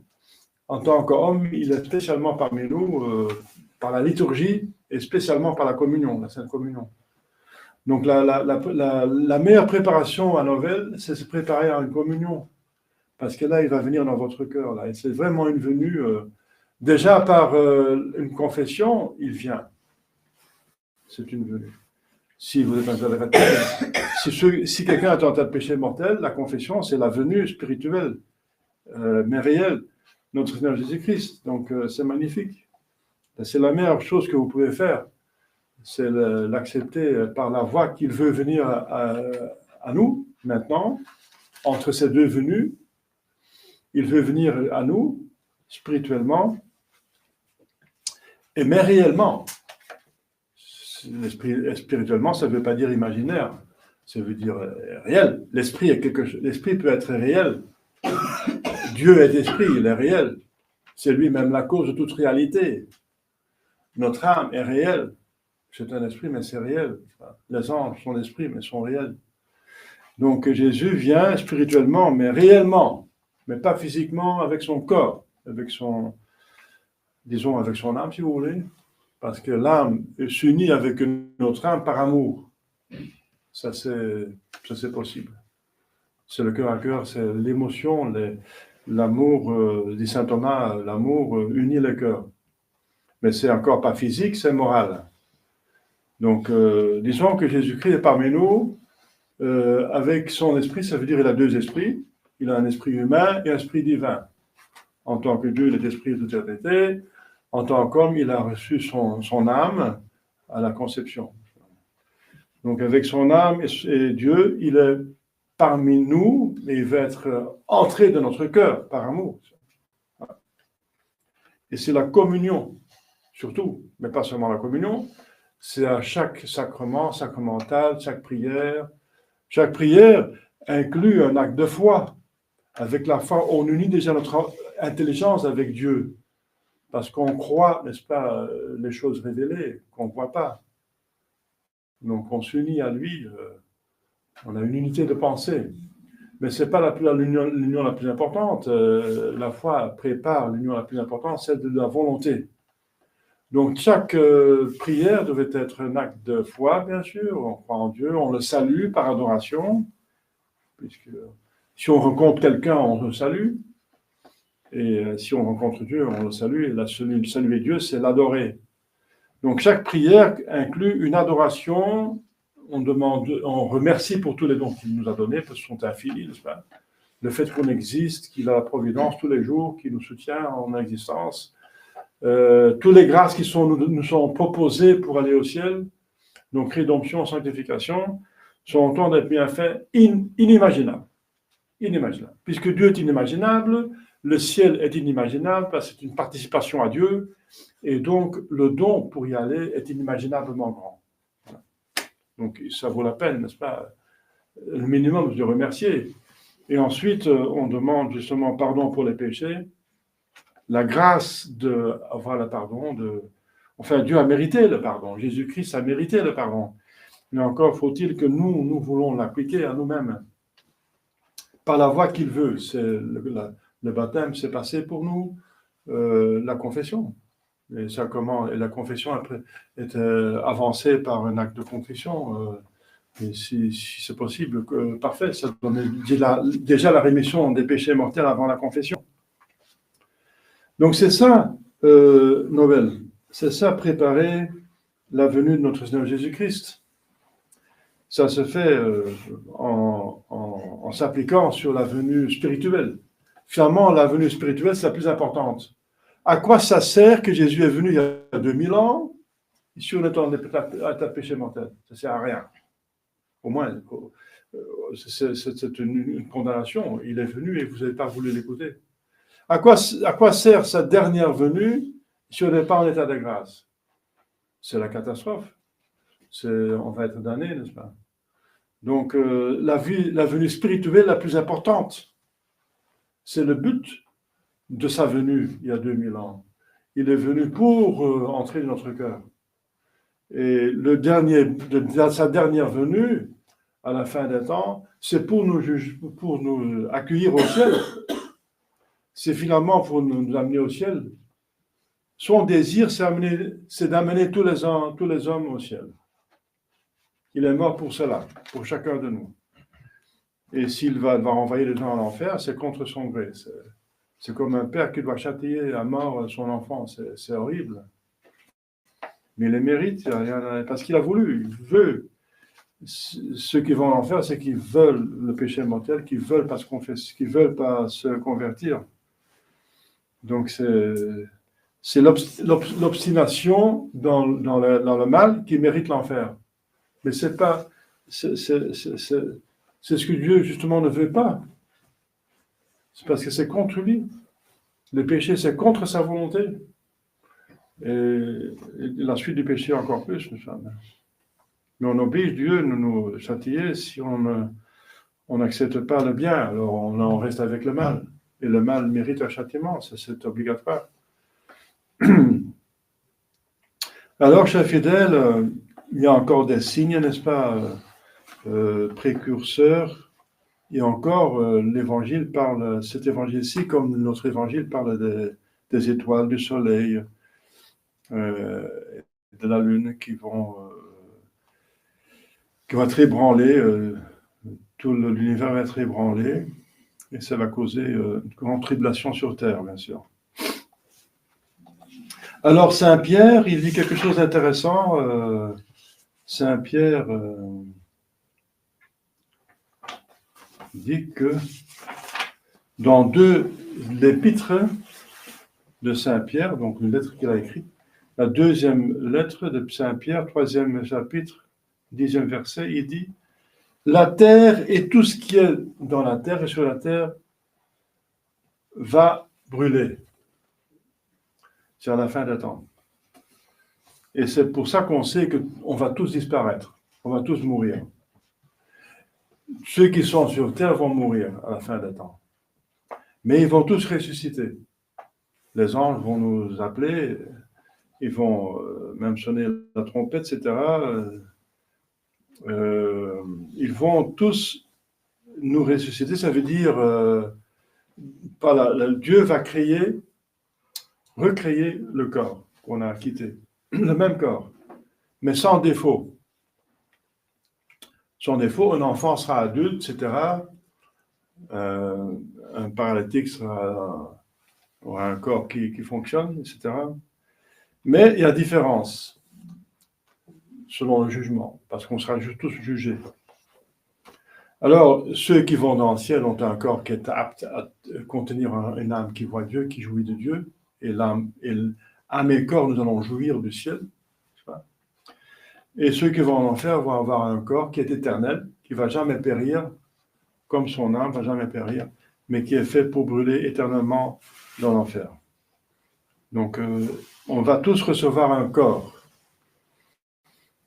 en tant qu'homme, il est spécialement parmi nous par la liturgie et spécialement par la communion, la Sainte Communion. Donc la meilleure préparation à Noël, c'est se préparer à une communion. Parce que là, il va venir dans votre cœur. Là. Et c'est vraiment une venue. Déjà par une confession, il vient. C'est une venue. Si vous êtes en train de si quelqu'un est en train de péché mortel, la confession, c'est la venue spirituelle, mais réelle, notre Seigneur Jésus-Christ. Donc, c'est magnifique. C'est la meilleure chose que vous pouvez faire. C'est l'accepter par la voie qu'il veut venir à nous, maintenant, entre ces deux venues. Il veut venir à nous, spirituellement, mais réellement. Spirituellement, ça ne veut pas dire imaginaire, ça veut dire réel. L'esprit est quelque chose. L'esprit peut être réel. Dieu est esprit, il est réel. C'est lui-même la cause de toute réalité. Notre âme est réelle. C'est un esprit, mais c'est réel. Les anges sont esprits, mais sont réels. Donc Jésus vient spirituellement, mais réellement, mais pas physiquement avec son corps, avec son âme, si vous voulez. Parce que l'âme s'unit avec notre âme par amour. Ça, c'est possible. C'est le cœur à cœur, c'est l'émotion, l'amour, dit saint Thomas, l'amour unit le cœur. Mais c'est encore pas physique, c'est moral. Donc, disons que Jésus-Christ est parmi nous, avec son esprit, ça veut dire qu'il a deux esprits. Il a un esprit humain et un esprit divin. En tant que Dieu, il est esprit de l'éternité. En tant qu'homme, il a reçu son âme à la conception. Donc avec son âme et Dieu, il est parmi nous, mais il veut être entré dans notre cœur par amour. Et c'est la communion, surtout, mais pas seulement la communion, c'est à chaque sacrement, sacramental, chaque prière. Chaque prière inclut un acte de foi. Avec la foi, on unit déjà notre intelligence avec Dieu. Parce qu'on croit, n'est-ce pas, les choses révélées, qu'on ne voit pas. Donc on s'unit à lui, on a une unité de pensée. Mais ce n'est pas l'union la plus importante. La foi prépare l'union la plus importante, celle de la volonté. Donc chaque prière devait être un acte de foi, bien sûr. On croit en Dieu, on le salue par adoration. Puisque si on rencontre quelqu'un, on le salue. Et si on rencontre Dieu, on le salue. Et saluer Dieu, c'est l'adorer. Donc chaque prière inclut une adoration. On remercie pour tous les dons qu'il nous a donnés, parce qu'ils sont infinis, n'est-ce pas? Le fait qu'on existe, qu'il a la providence tous les jours, qu'il nous soutient en existence. Toutes les grâces qui nous sont proposées pour aller au ciel, donc rédemption, sanctification, sont autant d'être bienfaits inimaginables. Inimaginable. Puisque Dieu est inimaginable, le ciel est inimaginable, parce que c'est une participation à Dieu, et donc le don pour y aller est inimaginablement grand. Voilà. Donc ça vaut la peine, n'est-ce pas? Le minimum, de remercier. Et ensuite, on demande justement pardon pour les péchés, la grâce d'avoir le pardon, enfin Dieu a mérité le pardon, Jésus-Christ a mérité le pardon. Mais encore faut-il que nous voulons l'appliquer à nous-mêmes. Par la voie qu'il veut. Le baptême, c'est passé pour nous, la confession. Et la confession est avancée par un acte de contrition. Et si c'est possible, parfait, ça donne déjà la rémission des péchés mortels avant la confession. Donc c'est ça, Noël. C'est ça, préparer la venue de notre Seigneur Jésus-Christ. Ça se fait en s'appliquant sur la venue spirituelle. Finalement, la venue spirituelle, c'est la plus importante. À quoi ça sert que Jésus est venu il y a 2000 ans si on est en état de péché mortel? Ça ne sert à rien. Au moins, c'est une condamnation. Il est venu et vous n'avez pas voulu l'écouter. À quoi sert sa dernière venue si on n'est pas en état de grâce? C'est la catastrophe. On va être damné, n'est-ce pas? Donc, la venue spirituelle la plus importante, c'est le but de sa venue il y a 2000 ans. Il est venu pour entrer dans notre cœur. Et sa dernière venue, à la fin des temps, c'est pour nous accueillir au ciel. C'est finalement pour nous amener au ciel. Son désir, c'est d'amener tous les hommes au ciel. Il est mort pour cela, pour chacun de nous. Et s'il va envoyer les gens à l'enfer, c'est contre son gré. C'est comme un père qui doit châtier à mort son enfant. C'est horrible. Mais il les mérite, parce qu'il a voulu. Il veut. Ceux qui vont à l'enfer, c'est qu'ils veulent le péché mortel, qu'ils veulent pas se convertir. Donc c'est l'obstination dans le mal qui mérite l'enfer. Mais c'est ce que Dieu justement ne veut pas. C'est parce que c'est contre lui. Le péché, c'est contre sa volonté. Et la suite du péché encore plus. Mais on oblige Dieu de nous châtier si on n'accepte pas le bien. Alors on en reste avec le mal. Et le mal mérite un châtiment. C'est obligatoire. Alors, chers fidèles, il y a encore des signes, n'est-ce pas, précurseurs. Et encore, l'évangile parle, cet évangile-ci, comme notre évangile, parle des étoiles, du soleil, de la lune qui vont être ébranlées, tout l'univers va être ébranlé, et ça va causer une grande tribulation sur terre, bien sûr. Alors, Saint Pierre, il dit quelque chose d'intéressant. Saint Pierre dit que dans l'épître de Saint-Pierre, donc une lettre qu'il a écrite, la deuxième lettre de Saint-Pierre, 3e chapitre, 10e verset, il dit « La terre et tout ce qui est dans la terre et sur la terre va brûler. » C'est à la fin des temps. Et c'est pour ça qu'on sait qu'on va tous disparaître, on va tous mourir. Ceux qui sont sur terre vont mourir à la fin des temps. Mais ils vont tous ressusciter. Les anges vont nous appeler, ils vont même sonner la trompette, etc. Ils vont tous nous ressusciter. Ça veut dire, Dieu va recréer le corps qu'on a quitté. Le même corps, mais sans défaut. Sans défaut, un enfant sera adulte, etc. Un paralytique aura un corps qui fonctionne, etc. Mais il y a différence selon le jugement, parce qu'on sera tous jugés. Alors, ceux qui vont dans le ciel ont un corps qui est apte à contenir une âme qui voit Dieu, qui jouit de Dieu, et l'âme et corps, nous allons jouir du ciel. Et ceux qui vont en enfer vont avoir un corps qui est éternel, qui ne va jamais périr, comme son âme ne va jamais périr, mais qui est fait pour brûler éternellement dans l'enfer. Donc, on va tous recevoir un corps.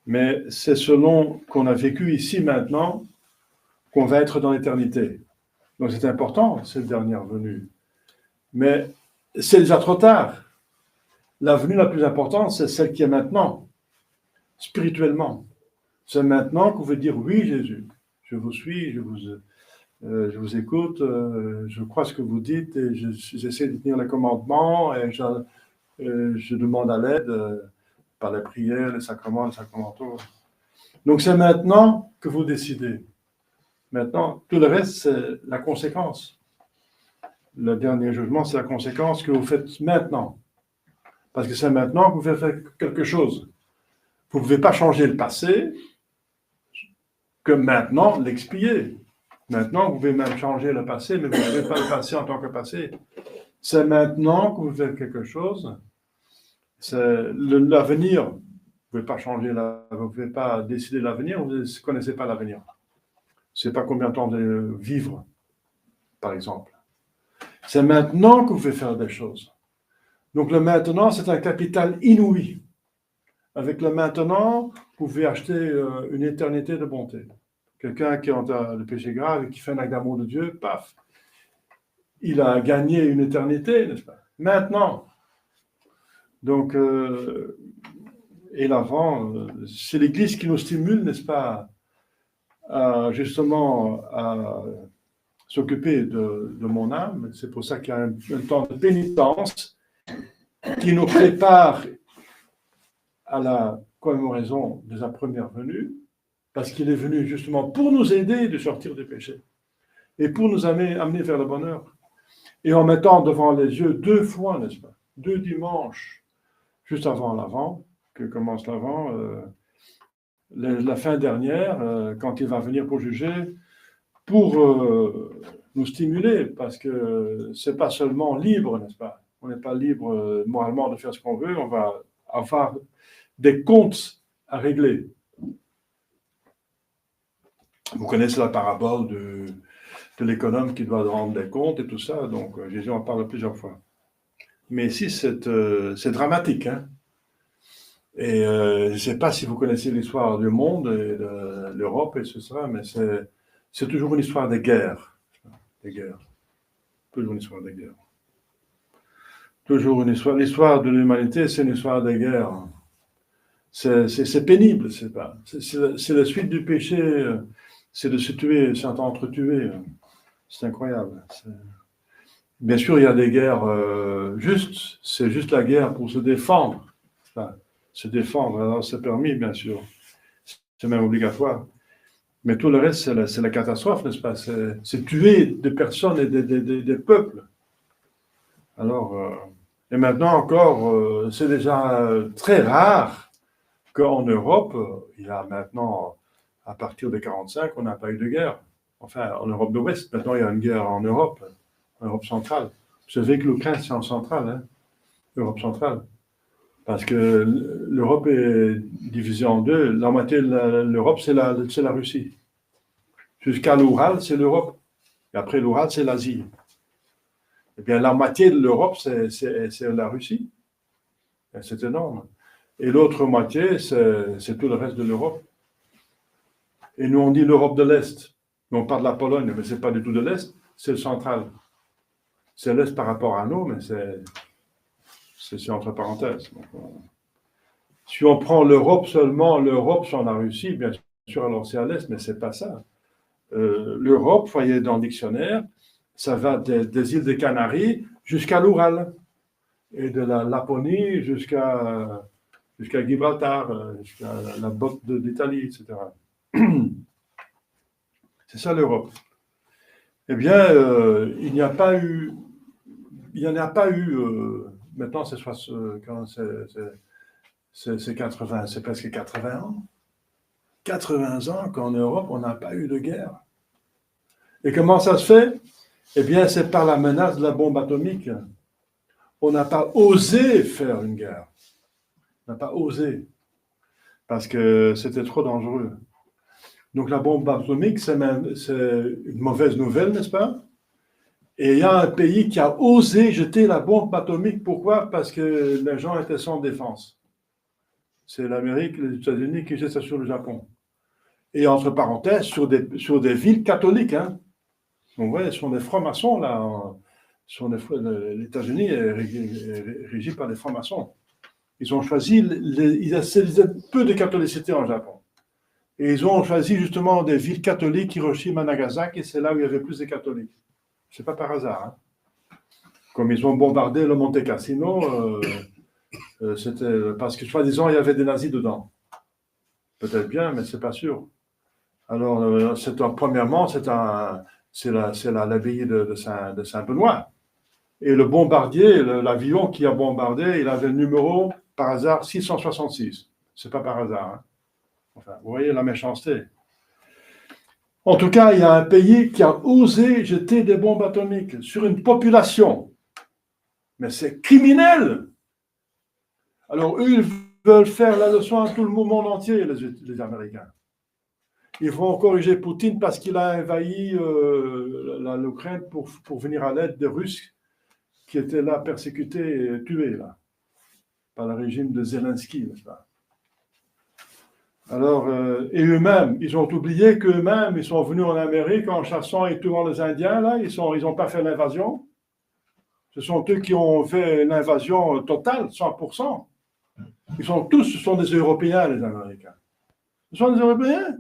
Mais c'est selon qu'on a vécu ici maintenant qu'on va être dans l'éternité. Donc, c'est important, cette dernière venue. Mais c'est déjà trop tard. La venue la plus importante, c'est celle qui est maintenant, spirituellement. C'est maintenant qu'on veut dire oui, Jésus, je vous suis, je vous écoute, je crois ce que vous dites et j'essaie de tenir les commandements et je demande à l'aide par les prières, les sacrements, les sacramentaux. Donc c'est maintenant que vous décidez. Maintenant, tout le reste, c'est la conséquence. Le dernier jugement, c'est la conséquence que vous faites maintenant. Parce que c'est maintenant que vous pouvez faire quelque chose. Vous ne pouvez pas changer le passé, que maintenant l'expier. Maintenant, vous pouvez même changer le passé, mais vous ne pouvez pas le passé en tant que passé. C'est maintenant que vous faites quelque chose. C'est l'avenir. Vous ne pouvez pas changer, vous ne pouvez pas décider l'avenir, vous ne connaissez pas l'avenir. Je ne sais pas combien de temps vous allez vivre, par exemple. C'est maintenant que vous pouvez faire des choses. Donc le maintenant, c'est un capital inouï. Avec le maintenant, vous pouvez acheter une éternité de bonté. Quelqu'un qui a le péché grave et qui fait un acte d'amour de Dieu, paf, il a gagné une éternité, n'est-ce pas? Maintenant. Donc, et l'avant, c'est l'Église qui nous stimule, n'est-ce pas, justement à s'occuper de mon âme. C'est pour ça qu'il y a un temps de pénitence qui nous prépare à la commémoration de sa première venue, parce qu'il est venu justement pour nous aider de sortir des péchés et pour nous amener vers le bonheur. Et en mettant devant les yeux 2 fois, n'est-ce pas, 2 dimanches, juste avant l'Avent, que commence l'Avent, la fin dernière, quand il va venir pour juger, pour nous stimuler, parce que c'est pas seulement libre, n'est-ce pas? On n'est pas libre moralement de faire ce qu'on veut, on va avoir des comptes à régler. Vous connaissez la parabole de l'économe qui doit rendre des comptes et tout ça, donc Jésus en parle plusieurs fois. Mais ici, c'est dramatique, hein? Et je ne sais pas si vous connaissez l'histoire du monde et de l'Europe et tout ça, mais c'est toujours une histoire de guerre. Des guerres. Toujours une histoire de guerre. Toujours une histoire. L'histoire de l'humanité, c'est une histoire de guerre. C'est pénible, c'est la suite du péché, c'est de se tuer, s'entretuer. C'est incroyable. Bien sûr, il y a des guerres justes, c'est juste la guerre pour se défendre. Enfin, se défendre, alors c'est permis, bien sûr. C'est même obligatoire. Mais tout le reste, c'est la catastrophe, n'est-ce pas? C'est tuer des personnes et des peuples. Alors, et maintenant encore, c'est déjà très rare qu'en Europe, il y a maintenant, à partir de 1945, on n'a pas eu de guerre. enfin en Europe de l'Ouest. Maintenant, il y a une guerre en Europe centrale. Vous savez que l'Ukraine, c'est en centrale, hein, Europe centrale. Parce que l'Europe est divisée en deux. La moitié de l'Europe, c'est la Russie. Jusqu'à l'Oural, c'est l'Europe. Et après l'Oural, c'est l'Asie. Eh bien, la moitié de l'Europe, c'est la Russie. Et c'est énorme. Et l'autre moitié, c'est tout le reste de l'Europe. Et nous, on dit l'Europe de l'Est. On parle de la Pologne, mais ce n'est pas du tout de l'Est, c'est le central. C'est l'Est par rapport à nous, mais c'est entre parenthèses. Donc, si on prend l'Europe seulement, l'Europe sans la Russie, bien sûr, alors c'est à l'Est, mais ce n'est pas ça. L'Europe, voyez dans le dictionnaire, ça va des îles des Canaries jusqu'à l'Oural, et de la Laponie jusqu'à Gibraltar, jusqu'à la botte d'Italie, etc. C'est ça l'Europe. Eh bien, il n'y en a pas eu, maintenant c'est 80, c'est presque 80 ans. 80 ans qu'en Europe, on n'a pas eu de guerre. Et comment ça se fait? Eh bien, c'est par la menace de la bombe atomique. On n'a pas osé faire une guerre. On n'a pas osé. Parce que c'était trop dangereux. Donc la bombe atomique, c'est une mauvaise nouvelle, n'est-ce pas? Et il y a un pays qui a osé jeter la bombe atomique. Pourquoi? Parce que les gens étaient sans défense. C'est l'Amérique, les États-Unis qui jettent ça sur le Japon. Et entre parenthèses, sur des villes catholiques. Hein. Donc, ouais, ce sont des francs-maçons, là. Les États-Unis est régi par les francs-maçons. Ils ont choisi, il y a peu de catholicité en Japon. Et ils ont choisi justement des villes catholiques, Hiroshima, Nagasaki, et c'est là où il y avait plus de catholiques. Ce n'est pas par hasard. Hein. Comme ils ont bombardé le Monte Cassino, c'était parce que, soi-disant, il y avait des nazis dedans. Peut-être bien, mais ce n'est pas sûr. Alors, premièrement, c'est l'abbaye de Saint-Benoît. Et le bombardier, l'avion qui a bombardé, il avait le numéro, par hasard, 666. Ce n'est pas par hasard. Hein. Enfin, vous voyez la méchanceté. En tout cas, il y a un pays qui a osé jeter des bombes atomiques sur une population. Mais c'est criminel. Alors, eux, ils veulent faire la leçon à tout le monde entier, les Américains. Ils vont corriger Poutine parce qu'il a envahi l'Ukraine pour venir à l'aide des Russes qui étaient là persécutés et tués là, par le régime de Zelensky, n'est-ce pas? Alors, et eux-mêmes, ils ont oublié qu'eux-mêmes, ils sont venus en Amérique en chassant et tuant les Indiens, là, ils n'ont pas fait l'invasion. Ce sont eux qui ont fait l'invasion totale, 100%. Ce sont des Européens, les Américains. Ce sont des Européens.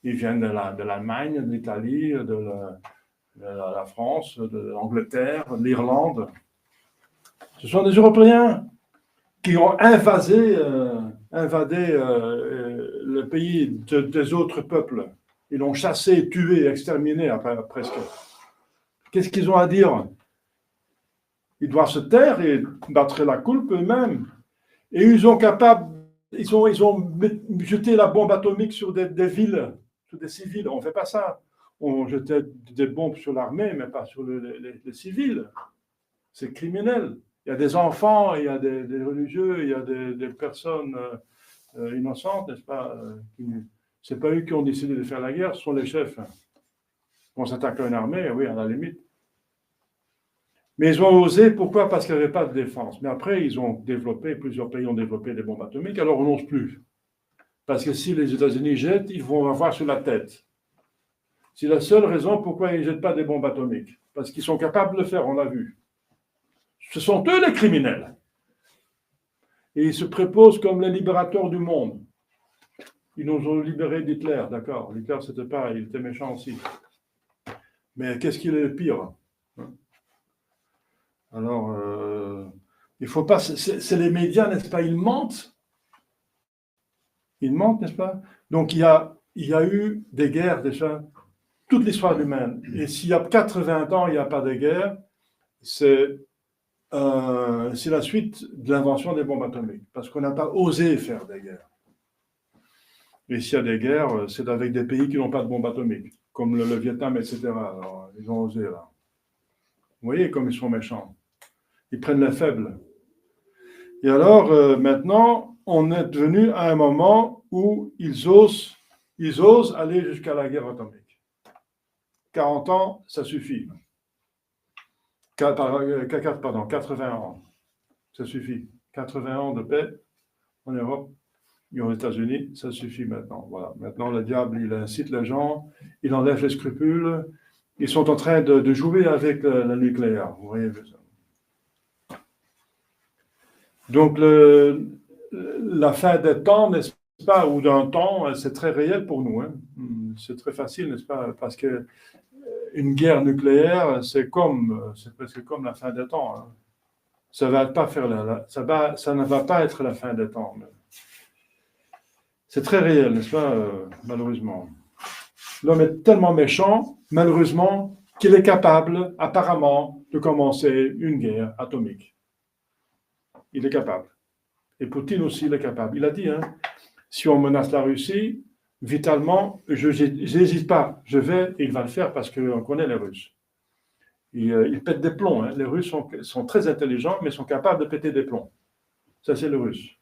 Ils viennent de l'Allemagne, de l'Italie, de la France, de l'Angleterre, de l'Irlande. Ce sont des Européens qui ont invadé le pays des autres peuples. Ils l'ont chassé, tué, exterminé presque. Qu'est-ce qu'ils ont à dire? Ils doivent se taire et battre la coulpe eux-mêmes. Et ils ont jeté la bombe atomique sur des villes, sur des civils. On ne fait pas ça. On jetait des bombes sur l'armée, mais pas sur les civils. C'est criminel. Il y a des enfants, il y a des religieux, il y a des personnes innocentes, n'est-ce pas? Ce n'est pas eux qui ont décidé de faire la guerre, ce sont les chefs. On s'attaque à une armée, oui, à la limite. Mais ils ont osé, pourquoi? Parce qu'il n'y avait pas de défense. Mais après, plusieurs pays ont développé des bombes atomiques, alors on n'ose plus. Parce que si les États-Unis jettent, ils vont avoir sur la tête. C'est la seule raison pourquoi ils ne jettent pas des bombes atomiques. Parce qu'ils sont capables de le faire, on l'a vu. Ce sont eux les criminels. Et ils se préposent comme les libérateurs du monde. Ils nous ont libérés d'Hitler, d'accord. Hitler, c'était pareil, il était méchant aussi. Mais qu'est-ce qu'il est le pire? Alors, il ne faut pas... C'est les médias, n'est-ce pas? Ils mentent. Ils mentent, n'est-ce pas? Donc, il y a eu des guerres déjà, toute l'histoire humaine. Et s'il y a 80 ans, il n'y a pas de guerre, c'est la suite de l'invention des bombes atomiques. Parce qu'on n'a pas osé faire des guerres. Et s'il y a des guerres, c'est avec des pays qui n'ont pas de bombes atomiques. comme le Vietnam, etc. Alors, ils ont osé là. Vous voyez comme ils sont méchants. Ils prennent les faibles. Et alors, maintenant, on est devenu à un moment où ils osent aller jusqu'à la guerre atomique. 40 ans, ça suffit. 80 ans, ça suffit. 80 ans de paix en Europe et aux États-Unis, ça suffit maintenant. Voilà. Maintenant, le diable, il incite les gens, il enlève les scrupules. Ils sont en train de jouer avec le nucléaire. Vous voyez ça. Donc, la fin des temps, n'est-ce pas, ou d'un temps, c'est très réel pour nous. Hein. C'est très facile, n'est-ce pas, parce que une guerre nucléaire, c'est presque comme la fin des temps. Hein. Ça ne va pas être la fin des temps. Mais c'est très réel, n'est-ce pas, malheureusement. L'homme est tellement méchant, malheureusement, qu'il est capable, apparemment, de commencer une guerre atomique. Il est capable. Et Poutine aussi, il est capable. Il a dit, hein, si on menace la Russie, vitalement, je n'hésite pas, je vais, et il va le faire parce qu'on connaît les Russes. Ils pètent des plombs. Hein. Les Russes sont très intelligents, mais sont capables de péter des plombs. Ça, c'est le Russe.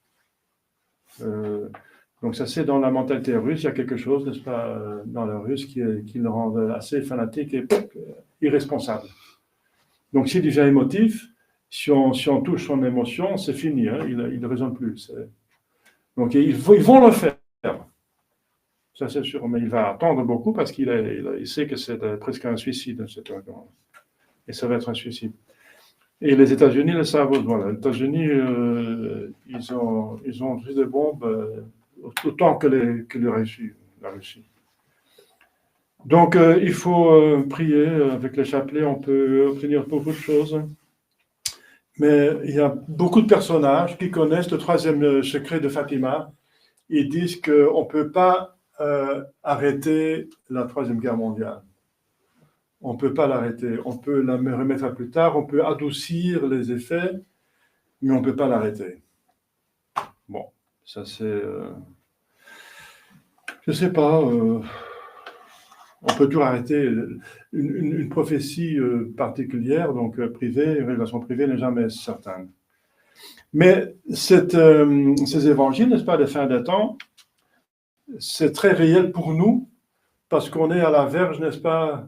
Donc ça, c'est dans la mentalité russe. Il y a quelque chose, n'est-ce pas, dans le Russe qui le rend assez fanatique et irresponsable. Donc s'il devient émotif, si on touche son émotion, c'est fini. Hein. Il ne raisonne plus. Donc ils vont le faire. Ça, c'est sûr. Mais il va attendre beaucoup parce qu'il sait que c'est presque un suicide. Et ça va être un suicide. Et les États-Unis le savent. Voilà. Les États-Unis, ils ont pris des bombes autant que la Russie. Donc, il faut prier avec les chapelets. On peut obtenir beaucoup de choses. Mais il y a beaucoup de personnages qui connaissent le troisième secret de Fatima. Ils disent qu'on ne peut pas arrêter la Troisième Guerre mondiale. On ne peut pas l'arrêter. On peut la remettre à plus tard, on peut adoucir les effets, mais on ne peut pas l'arrêter. Bon, ça c'est... je ne sais pas. On peut toujours arrêter une prophétie particulière, donc privée, une révélation privée n'est jamais certaine. Mais ces évangiles, n'est-ce pas, des fins des temps, c'est très réel pour nous, parce qu'on est à la verge, n'est-ce pas,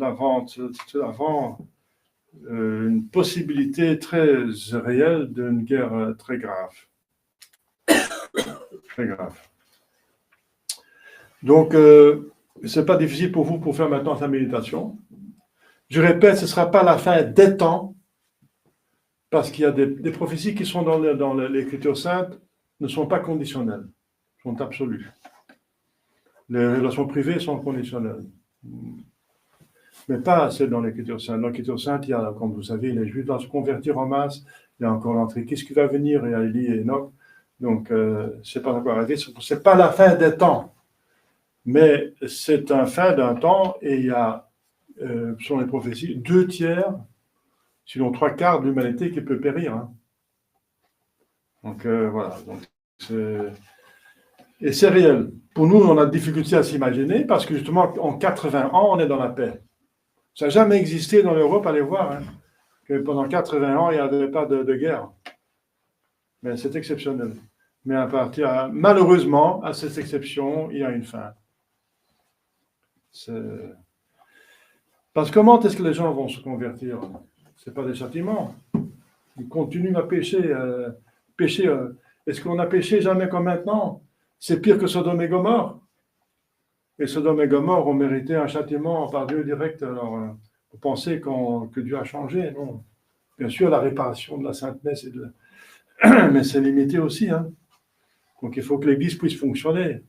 avant une possibilité très réelle d'une guerre très grave. Très grave. Donc, ce n'est pas difficile pour vous pour faire maintenant sa méditation. Je répète, ce ne sera pas la fin des temps, parce qu'il y a des prophéties qui sont dans l'Écriture sainte, ne sont pas conditionnelles, sont absolues. Les relations privées sont conditionnelles. Mais pas assez dans l'Écriture sainte. Dans l'Écriture sainte, il y a, comme vous savez, les Juifs doivent se convertir en masse. Il y a encore l'Antéchrist qui va venir, et Élie et Enoch. Donc, ce n'est pas encore arrivé. Ce n'est pas la fin des temps. Mais c'est un fin d'un temps, et il y a, selon les prophéties, 2/3, sinon 3/4 de l'humanité qui peut périr. Hein. Donc, voilà. Donc, et c'est réel. Pour nous, on a de difficulté à s'imaginer parce que justement, en 80 ans, on est dans la paix. Ça n'a jamais existé dans l'Europe, allez voir, hein, que pendant 80 ans, il n'y avait pas de guerre. Mais c'est exceptionnel. Mais malheureusement, à cette exception, il y a une fin. Parce que comment est-ce que les gens vont se convertir? Ce n'est pas des châtiments. Ils continuent à pécher. Est-ce qu'on a péché jamais comme maintenant? C'est pire que Sodome et Gomorrhe. Et Sodome et Gomorrhe ont mérité un châtiment par Dieu direct. Alors, vous pensez que Dieu a changé? Non. Bien sûr, la réparation de la Sainte Messe, mais c'est limité aussi. Hein. Donc, il faut que l'Église puisse fonctionner.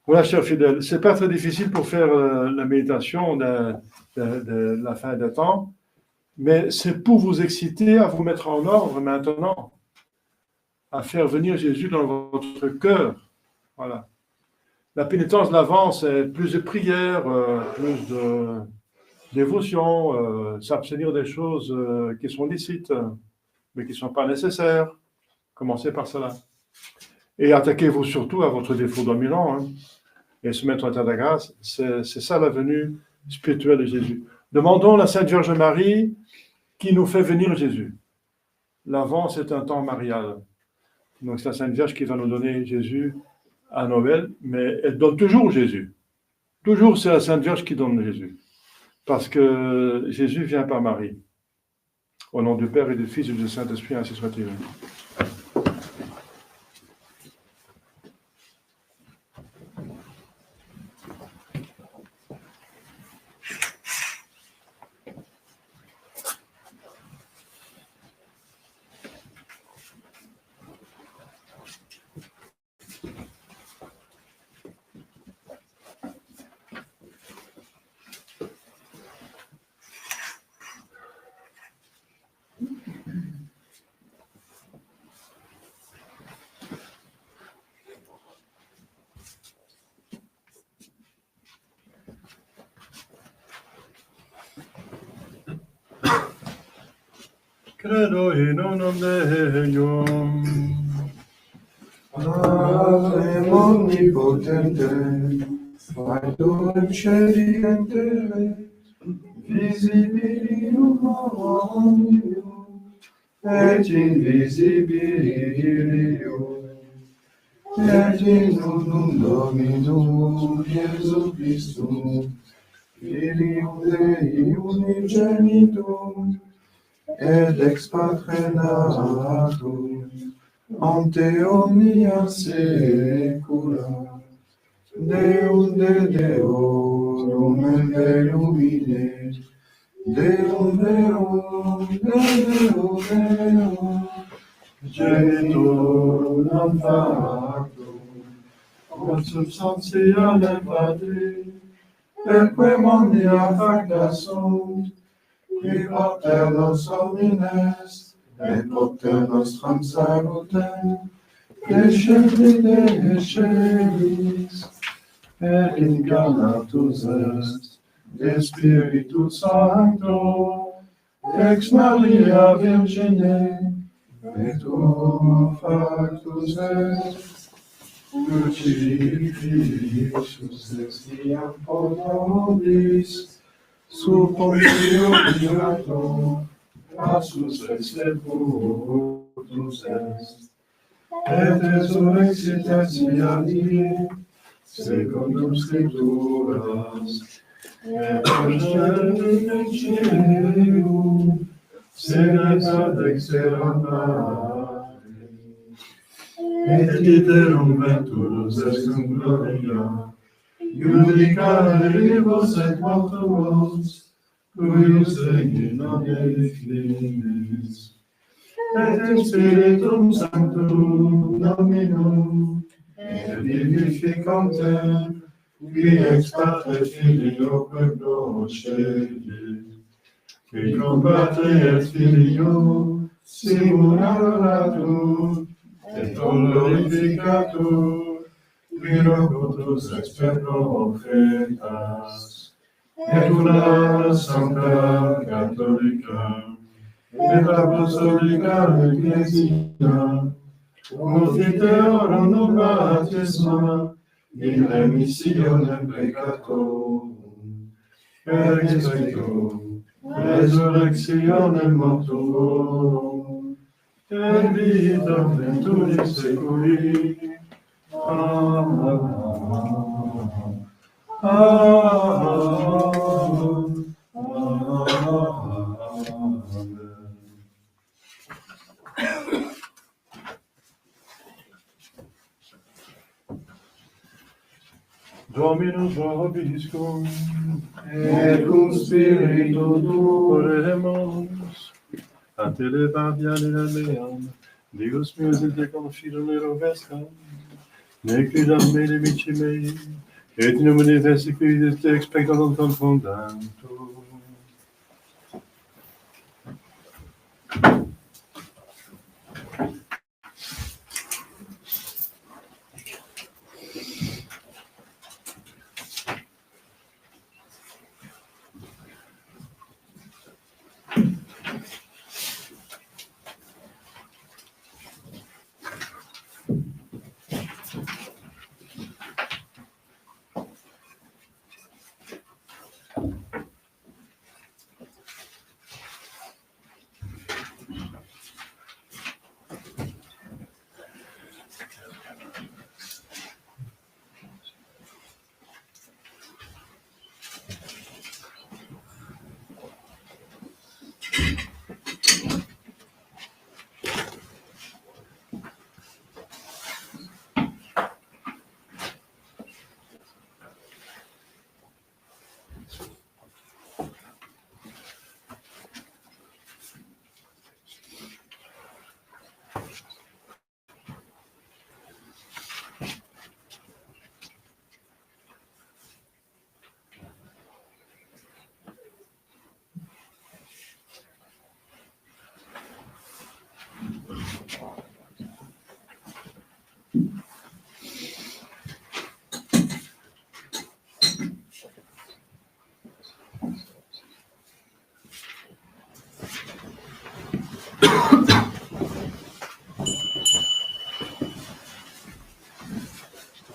Voilà, chers fidèles, ce n'est pas très difficile pour faire la méditation de la fin des temps, mais c'est pour vous exciter à vous mettre en ordre maintenant, à faire venir Jésus dans votre cœur. Voilà. La pénitence de l'Avent, c'est plus de prière, plus de dévotion, s'abstenir des choses qui sont licites, mais qui ne sont pas nécessaires. Commencez par cela. Et attaquez-vous surtout à votre défaut dominant, hein, et se mettre en état de grâce. C'est ça la venue spirituelle de Jésus. Demandons à la Sainte Vierge Marie qui nous fait venir Jésus. L'Avent, c'est un temps marial. Donc c'est la Sainte Vierge qui va nous donner Jésus à Noël, mais elle donne toujours Jésus. Toujours, c'est la Sainte Vierge qui donne Jésus. Parce que Jésus vient par Marie. Au nom du Père et du Fils et du Saint-Esprit, ainsi soit-il. Credo in unum Deum, Patrem omnipotentem, Factorem Caeli et terrae, visibilium omnium, et invisibilium, et in unum Dominum Iesu Christum, Filium Dei unigenitum, et ex Patre natum, ante omnia saecula, Deum de Deo, lumen lumine, Deum Deum, Deum Deum, genitor non factum, quod substantia Patri, perquem omnia facta sunt, qui propter nos homines, et propter nostram salutem, descendi de celis, et incarnatus est, de Spiritus Sancto, ex Maria Virgine, et tu factus est, crucifixus estiam post nobis, sub Pontio Pilato, passus ex sepultus est, et resurrexitatia secundum Scripturas, et procedit in cielo, sedet dexteram Patri, et iterum venturus est in gloria, judicare vivos et mortuos, cuius regni nobis finis, et in Spiritum Sanctum Dominum, et vivificantem, qui ex Patre Filio procedit, qui cum Patre et Filio simulatur, et glorificatur, Miracutus ex perno offertas, et una sancta catholica, et apostolica ecclesia, confiteorum baptisma, in remissionem peccatorum, et expecto resurrectionem mortuorum, et vitam venturis seculi. Dominus vobiscum, et cum spiritu tuo, oremus, a te levaviam meam, Deus meus et te confidum erovescam, nequidam me limici mei, et in nomine Dei qui te expectatum confundantur.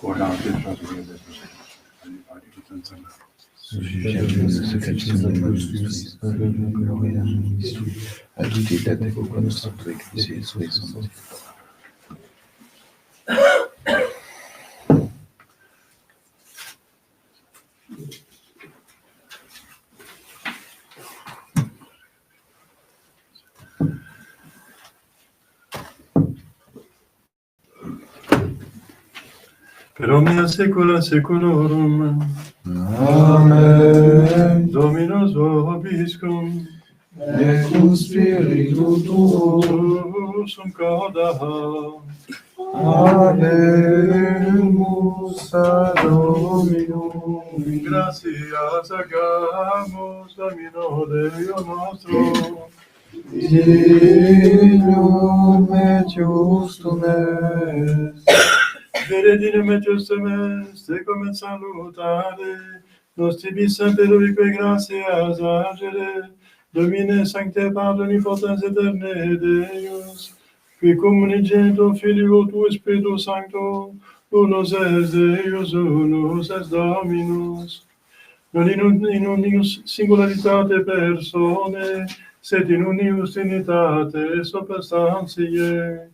Voilà, déjà, je viens d'être allez, parler tout un temps. Per omnia saecula saeculorum. Amen. Dominus vobiscum. Et cum spiritu tuo. Sum corda. Alelumus ad Dominum. Gratias agamus Domino Deo nostro. Dignum et justum est. Veredinem et justum est, te come salutare, nos tibi semperuique gratias agere, Domine sancte pardoni potens eterne Deus, qui communigentur Filio tu Spiritu Sancto, unus est Deus, unus est Dominus, non in unius singularitate personae, sed in unius trinitate substantiae,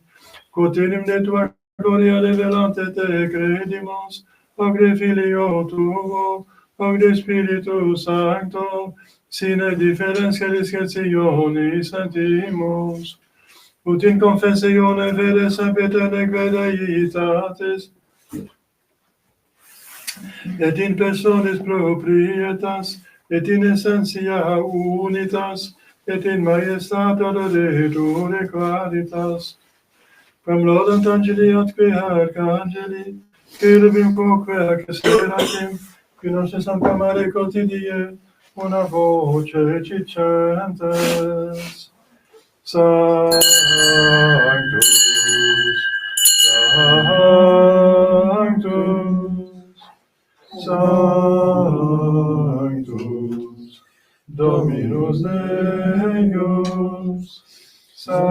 quod enim de tua gloria revelante te credimus, hoc de Filio tuo, hoc de Spiritu Sancto, sine differentia discretionis sentimus, ut in confessione fide sempiterne crediitatis, et in personis proprietas, et in essentia unitas, et in majestate adoretur qualitas, quam lodant angeli atque arcangeli, cherubim quoque seraphim, qui nos sanctamare quotidie, una voce cicentes. Sanctus, Sanctus, Sanctus, Dominus Deus, Sabaoth,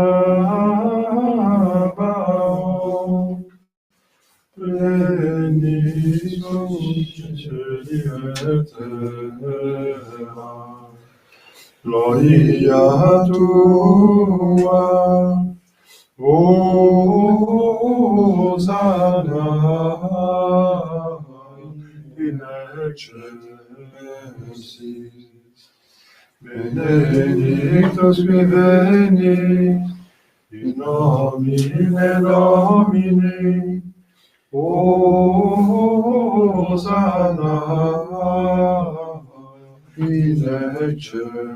benedictus celi et terra. Gloria tua, Hosanna in excelsis. Benedictus qui venit in nomine Domini, Hosanna in excelsis.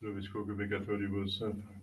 Nobisco que peccatoribus santos.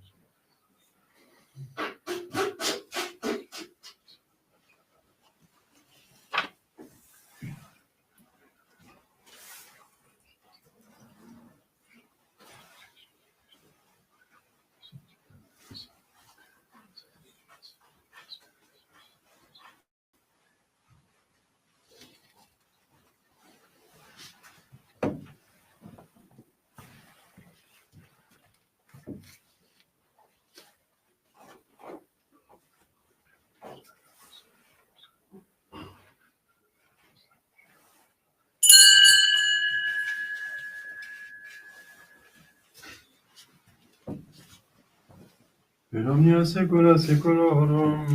Per omnia saecula saeculorum.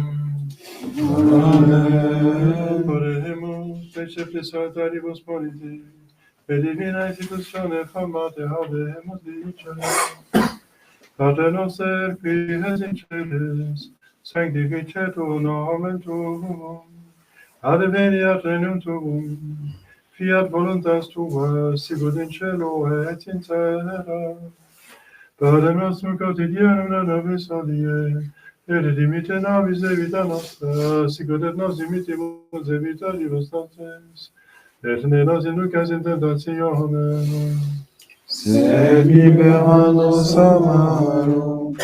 Amen. Oremus, preceptis altaribus politi, per divina institutione formate habemus dicere. Pater noster, qui es in celis, sanctificetur nomen tuum. Adveniat regnum tuum, fiat voluntas tua, sicut in cielo et in terra. Pater nostrum quotidianum da nobis hodie, et dimitte nobis debita nostra, sicut et nos dimittimus debitoribus nostris, et ne nos inducas in tentationem, Sed libera nos a malo.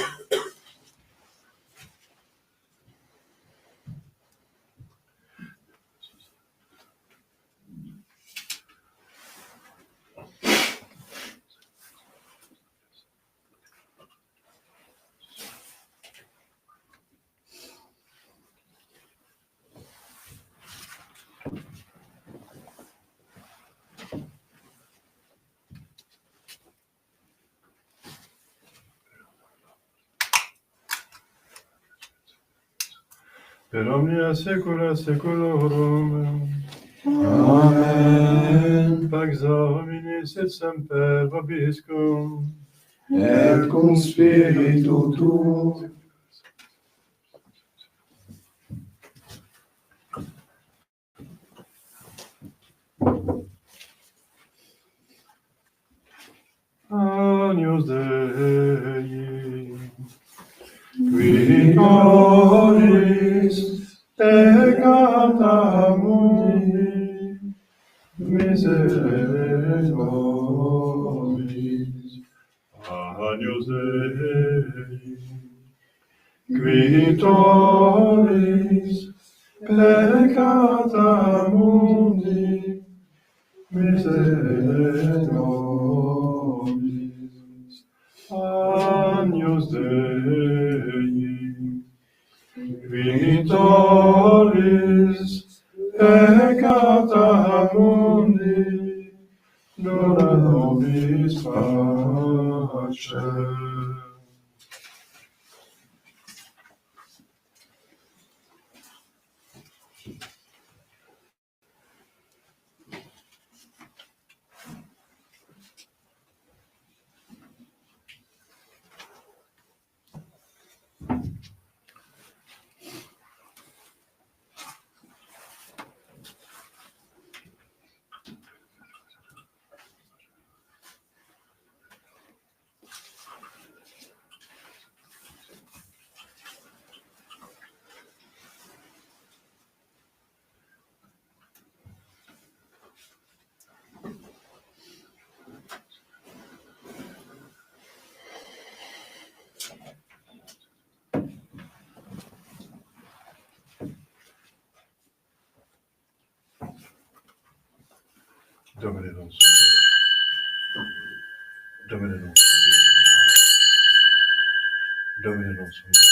per omnia saecula saeculorum. Amen. Pax Domini sit semper vobiscum. Et cum spiritu tuo. Agnus Dei, qui nobis peccata mundi, miserere nobis. Agnus Dei, qui nobis peccata mundi, miserere nobis. Agnus Dei, qui tollis peccata mundi, dona nobis pacem. Domine non sum Deo. Domine non sum Deo. Domine non sum Deo.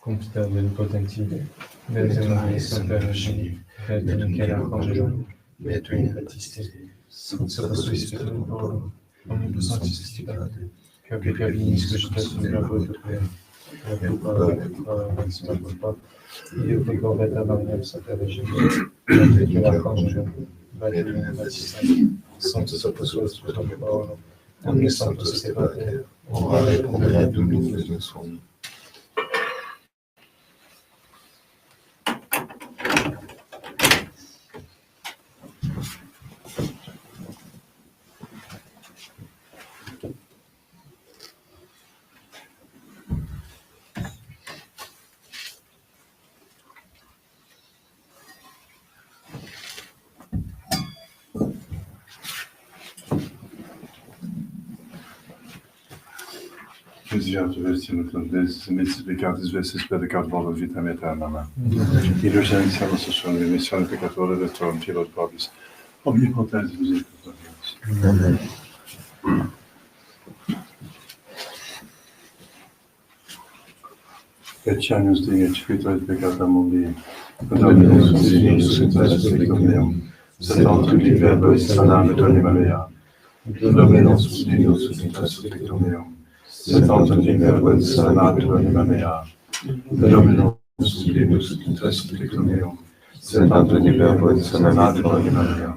Confiterebbe potenti, Beato Saint Virginie, Beato Michele Arcangelo, Beato Battiste, Santa Spiritus Paolo, omnibus anticipate, che peccabini suscitas in grabo et prayer, la culpa, io che corvetta Maria Santa Virginie, Beato Michele Arcangelo, Beato Battiste, Sanctus Apostolos Paolo, omnibus anticipate, ora et pro Dominus nostrum. Desiato vestimus mitis peccatis vestis pedicat volus vitam aeternam. Ilus iniciamus sum remissione peccatore retrum cielo Pablis. Omnipotens misericordiamus. Amen. Etianus Dei Spiritus peccata mundi. Dominus Dominus et Spiritum meum. Sed verbo sanam et Maria. Dominus Dominus et Spiritum meum. Sed verbo sanam et Maria. Dominus Dominus et Spiritum meum. Sed verbo sanam et Maria.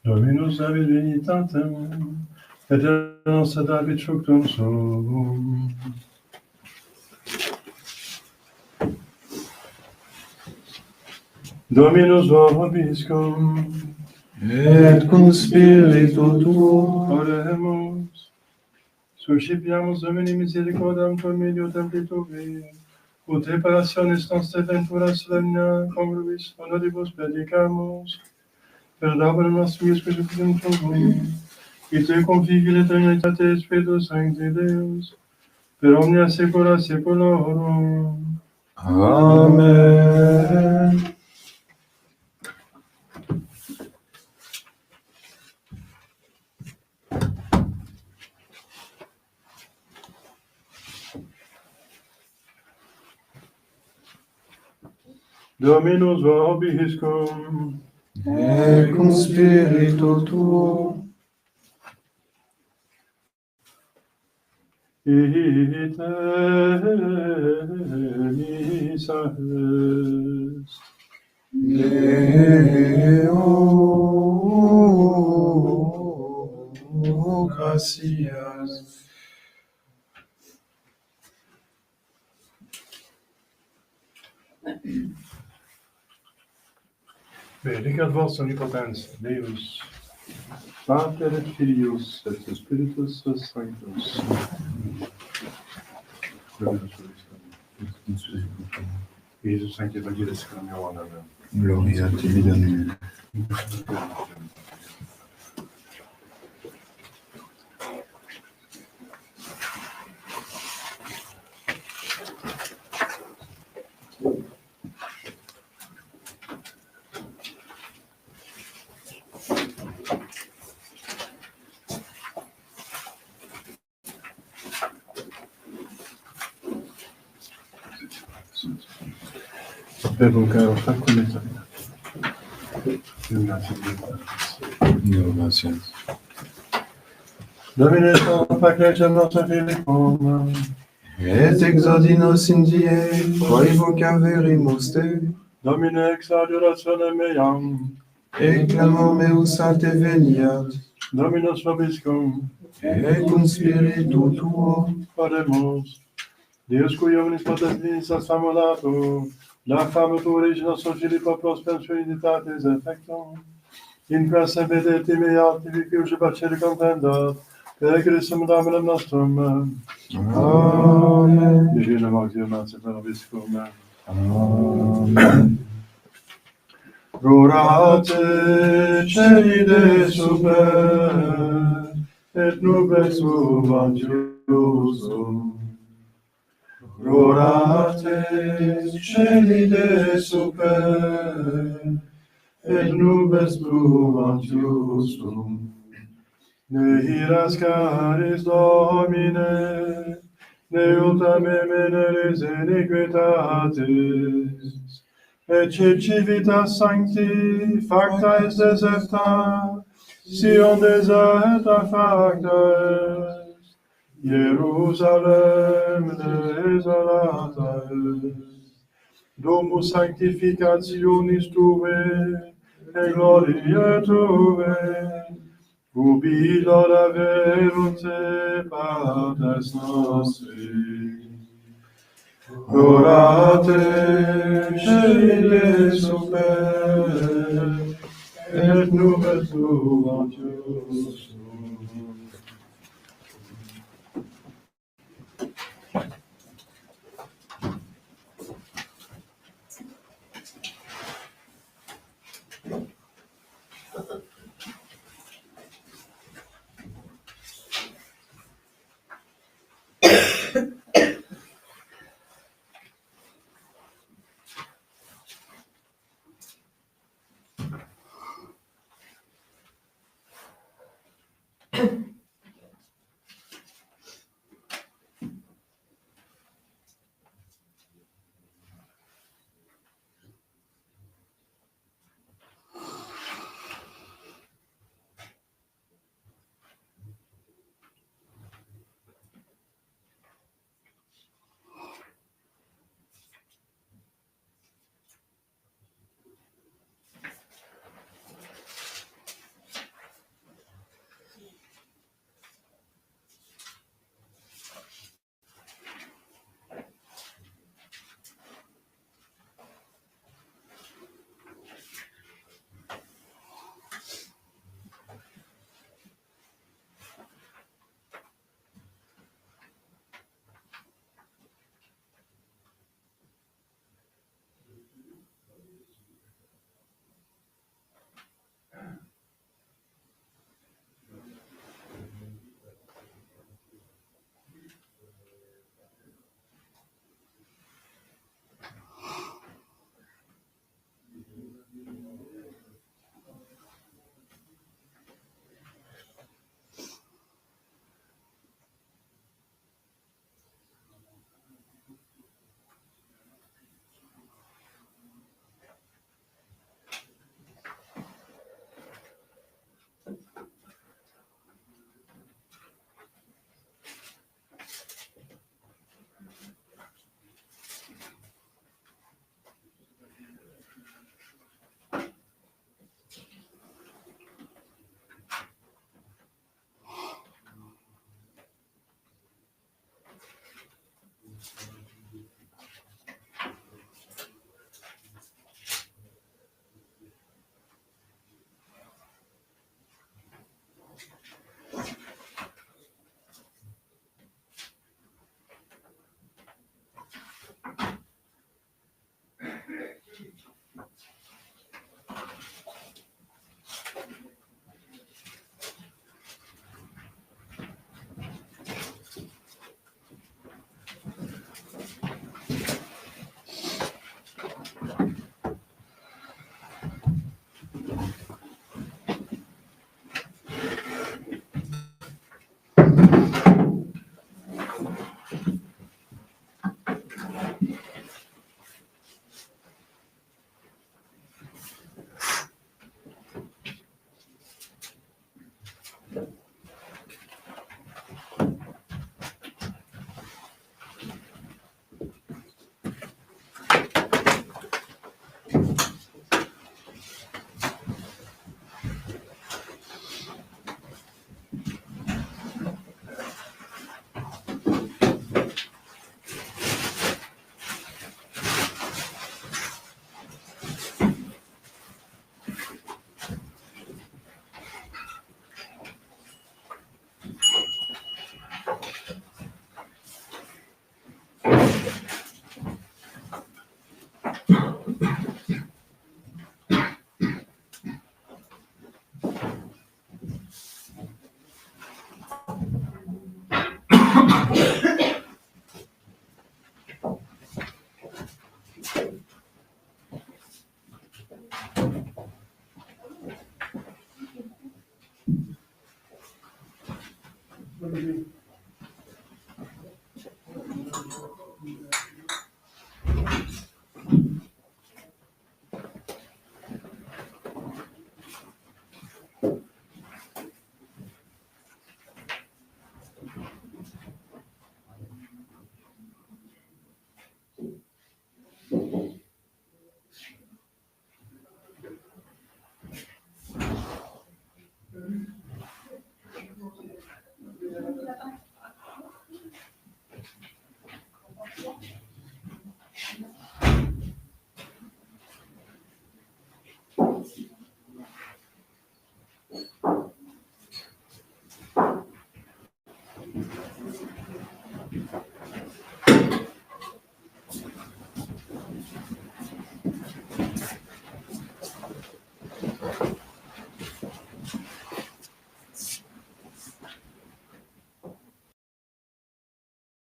Dominus habet benitatem, et nos ad habet fructum suum. Dominus vobiscum, Et cum spiritu tuo, oremus, suscipiamus Domini misericordiam conmedio templi tuvi, ut reparationis nostre venturas solemnia congruis honoribus predicamus, per labor nostrum Spiritum Tuum, et te confivi l'eternitate Spiritus Sancti Deus, per omnia saecula saeculorum. Amen. Dominus vobiscum, Et cum spiritu tuo, ite missa est. Deo gratias. Benedicat vos omnipotens, Deus, Pater et Filius et Spiritus Sanctus. Jesus Sancti Evangelis Calamio, Amen. Gloria a te, Daniel. Per un caro facultà. Deo gratias. Domine pacem nostra Filipum, Et exaudi nos in die, quae vocaverimus te, Domine ex adulationem meam, et clamor meus a te veniat, Dominus vobiscum, et cum spiritu tuo, oremus. Deus cui omnipotens dignus famulato, la fama tu origine nostro Filippo prosper suiditatis effectum, in qua sebede time alti vici bacere contendat, per Christum Dominum nostrum. Amen. Divina Maxium Mater Vobiscum. Amen. Rorate celide super, et nubes ubantiusum. Rorate celide super, et nubes ubantiusum. Ne iras caris Domine, ne ulta memeneris iniquitatis, et civitas sancti facta est deserta, Sion deserta facta est, Jerusalem desolata est, domus sanctificationis tuae, et gloria tuae, ubi lauda verunt te partes nostri. Orate celide super, et nubes ubantiusum. Amen.